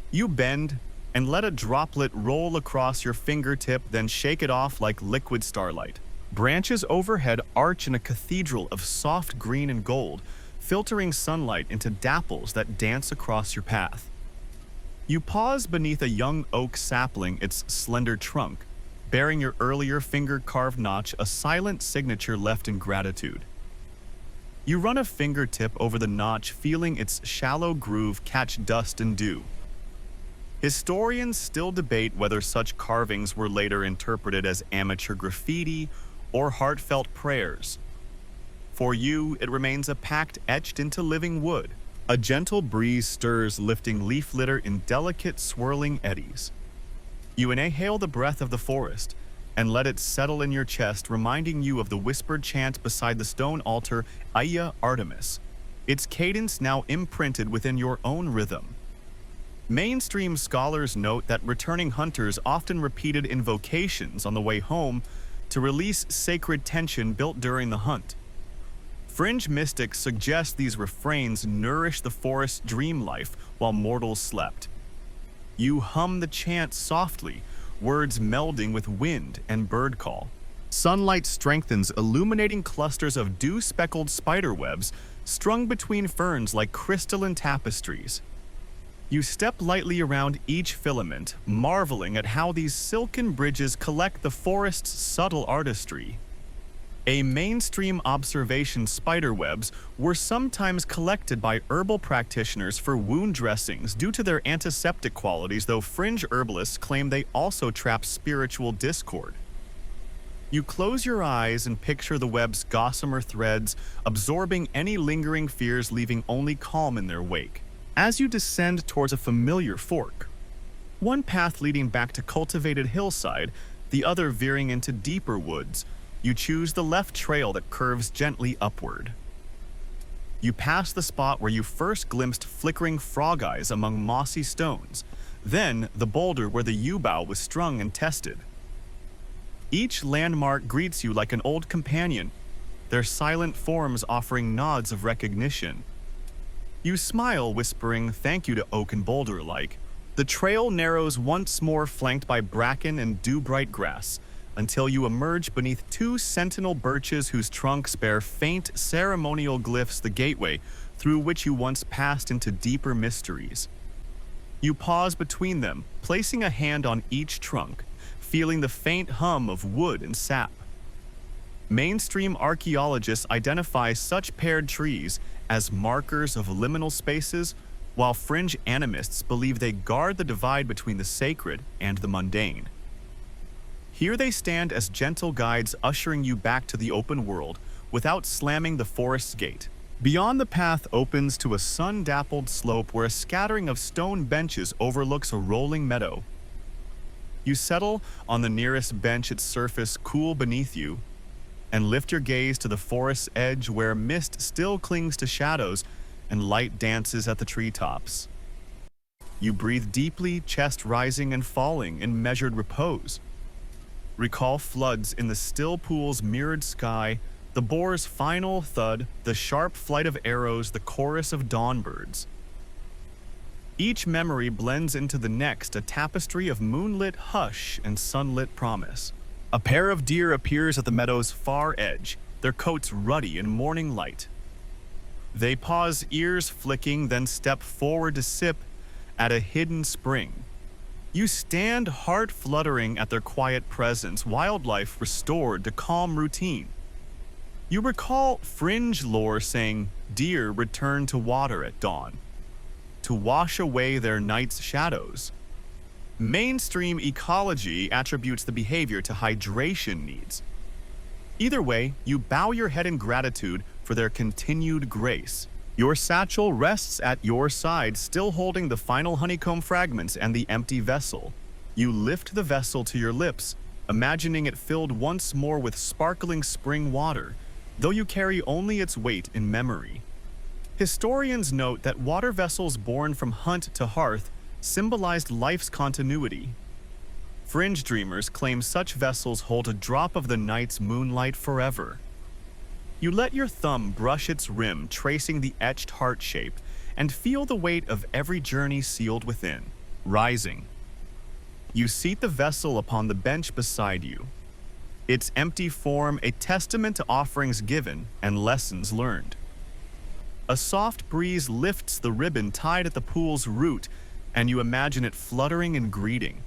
You bend and let a droplet roll across your fingertip, then shake it off like liquid starlight. Branches overhead arch in a cathedral of soft green and gold, filtering sunlight into dapples that dance across your path. You pause beneath a young oak sapling, its slender trunk, bearing your earlier finger-carved notch, a silent signature left in gratitude. You run a fingertip over the notch, feeling its shallow groove catch dust and dew. Historians still debate whether such carvings were later interpreted as amateur graffiti or heartfelt prayers. For you, it remains a pact etched into living wood. A gentle breeze stirs, lifting leaf litter in delicate, swirling eddies. You inhale the breath of the forest and let it settle in your chest, reminding you of the whispered chant beside the stone altar, Aya Artemis, its cadence now imprinted within your own rhythm. Mainstream scholars note that returning hunters often repeated invocations on the way home to release sacred tension built during the hunt. Fringe mystics suggest these refrains nourish the forest's dream life while mortals slept. You hum the chant softly, words melding with wind and bird call. Sunlight strengthens, illuminating clusters of dew-speckled spiderwebs strung between ferns like crystalline tapestries. You step lightly around each filament, marveling at how these silken bridges collect the forest's subtle artistry. A mainstream observation, spiderwebs were sometimes collected by herbal practitioners for wound dressings due to their antiseptic qualities, though fringe herbalists claim they also trap spiritual discord. You close your eyes and picture the web's gossamer threads, absorbing any lingering fears, leaving only calm in their wake. As you descend towards a familiar fork, one path leading back to cultivated hillside, the other veering into deeper woods, you choose the left trail that curves gently upward. You pass the spot where you first glimpsed flickering frog eyes among mossy stones, then the boulder where the yew bough was strung and tested. Each landmark greets you like an old companion, their silent forms offering nods of recognition. You smile, whispering thank you to oak and boulder alike. The trail narrows once more, flanked by bracken and dew-bright grass, until you emerge beneath two sentinel birches whose trunks bear faint ceremonial glyphs, the gateway through which you once passed into deeper mysteries. You pause between them, placing a hand on each trunk, feeling the faint hum of wood and sap. Mainstream archaeologists identify such paired trees as markers of liminal spaces, while fringe animists believe they guard the divide between the sacred and the mundane. Here they stand as gentle guides, ushering you back to the open world without slamming the forest's gate. Beyond, the path opens to a sun-dappled slope where a scattering of stone benches overlooks a rolling meadow. You settle on the nearest bench, its surface cool beneath you, and lift your gaze to the forest's edge where mist still clings to shadows and light dances at the treetops. You breathe deeply, chest rising and falling in measured repose. Recall floods in the still pool's mirrored sky, the boar's final thud, the sharp flight of arrows, the chorus of dawn birds. Each memory blends into the next, a tapestry of moonlit hush and sunlit promise. A pair of deer appears at the meadow's far edge, their coats ruddy in morning light. They pause, ears flicking, then step forward to sip at a hidden spring. You stand, heart fluttering at their quiet presence, wildlife restored to calm routine. You recall fringe lore saying deer return to water at dawn, to wash away their night's shadows. Mainstream ecology attributes the behavior to hydration needs. Either way, you bow your head in gratitude for their continued grace. Your satchel rests at your side, still holding the final honeycomb fragments and the empty vessel. You lift the vessel to your lips, imagining it filled once more with sparkling spring water, though you carry only its weight in memory. Historians note that water vessels borne from hunt to hearth symbolized life's continuity. Fringe dreamers claim such vessels hold a drop of the night's moonlight forever. You let your thumb brush its rim, tracing the etched heart shape, and feel the weight of every journey sealed within. Rising, you seat the vessel upon the bench beside you, its empty form a testament to offerings given and lessons learned. A soft breeze lifts the ribbon tied at the pool's root, and you imagine it fluttering in greeting.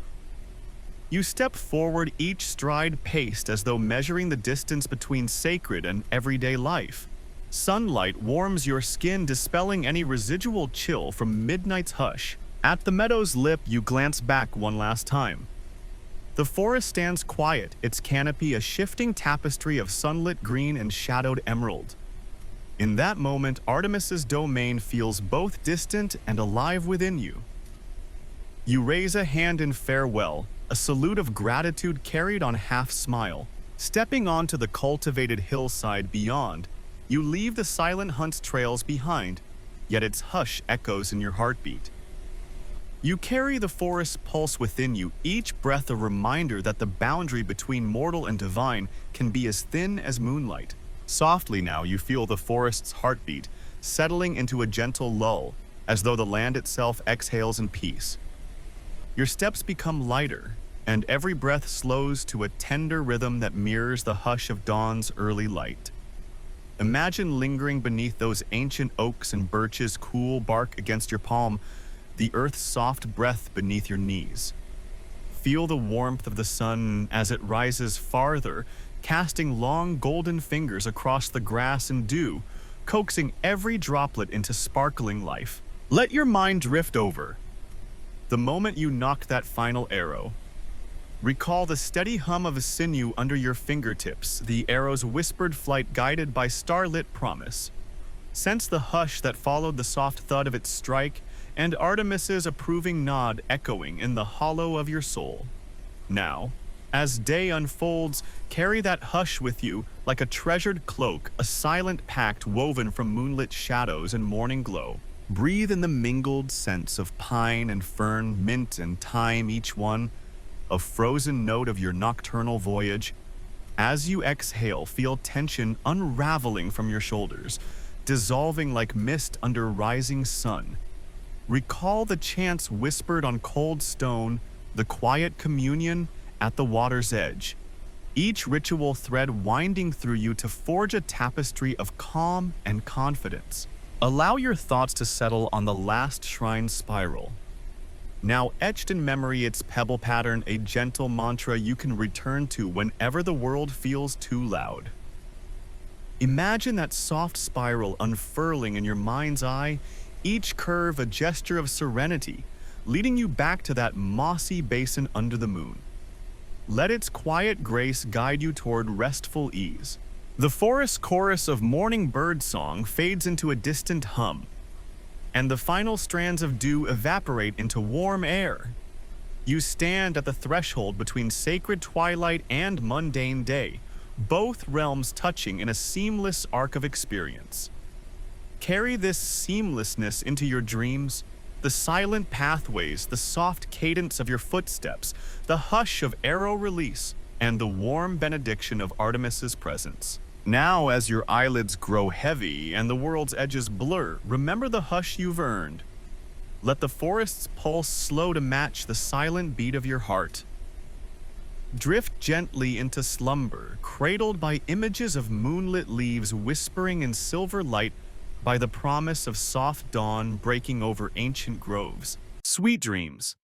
You step forward, each stride paced as though measuring the distance between sacred and everyday life. Sunlight warms your skin, dispelling any residual chill from midnight's hush. At the meadow's lip, you glance back one last time. The forest stands quiet, its canopy a shifting tapestry of sunlit green and shadowed emerald. In that moment, Artemis's domain feels both distant and alive within you. You raise a hand in farewell, a salute of gratitude carried on half-smile. Stepping onto the cultivated hillside beyond, you leave the silent hunt's trails behind, yet its hush echoes in your heartbeat. You carry the forest's pulse within you, each breath a reminder that the boundary between mortal and divine can be as thin as moonlight. Softly now you feel the forest's heartbeat, settling into a gentle lull, as though the land itself exhales in peace. Your steps become lighter, and every breath slows to a tender rhythm that mirrors the hush of dawn's early light. Imagine lingering beneath those ancient oaks and birches' cool bark against your palm, the earth's soft breath beneath your knees. Feel the warmth of the sun as it rises farther, casting long golden fingers across the grass and dew, coaxing every droplet into sparkling life. Let your mind drift over. The moment you knock that final arrow, recall the steady hum of a sinew under your fingertips, the arrow's whispered flight guided by starlit promise. Sense the hush that followed the soft thud of its strike, and Artemis's approving nod echoing in the hollow of your soul. Now, as day unfolds, carry that hush with you like a treasured cloak, a silent pact woven from moonlit shadows and morning glow. Breathe in the mingled scents of pine and fern, mint and thyme, each one a frozen note of your nocturnal voyage. As you exhale, feel tension unraveling from your shoulders, dissolving like mist under rising sun. Recall the chants whispered on cold stone, the quiet communion at the water's edge, each ritual thread winding through you to forge a tapestry of calm and confidence. Allow your thoughts to settle on the last shrine spiral. Now etched in memory, its pebble pattern, a gentle mantra you can return to whenever the world feels too loud. Imagine that soft spiral unfurling in your mind's eye, each curve a gesture of serenity, leading you back to that mossy basin under the moon. Let its quiet grace guide you toward restful ease. The forest chorus of morning bird song fades into a distant hum, and the final strands of dew evaporate into warm air. You stand at the threshold between sacred twilight and mundane day, both realms touching in a seamless arc of experience. Carry this seamlessness into your dreams, the silent pathways, the soft cadence of your footsteps, the hush of arrow release, and the warm benediction of Artemis's presence. Now, as your eyelids grow heavy and the world's edges blur, remember the hush you've earned. Let the forest's pulse slow to match the silent beat of your heart. Drift gently into slumber, cradled by images of moonlit leaves whispering in silver light, by the promise of soft dawn breaking over ancient groves. Sweet dreams.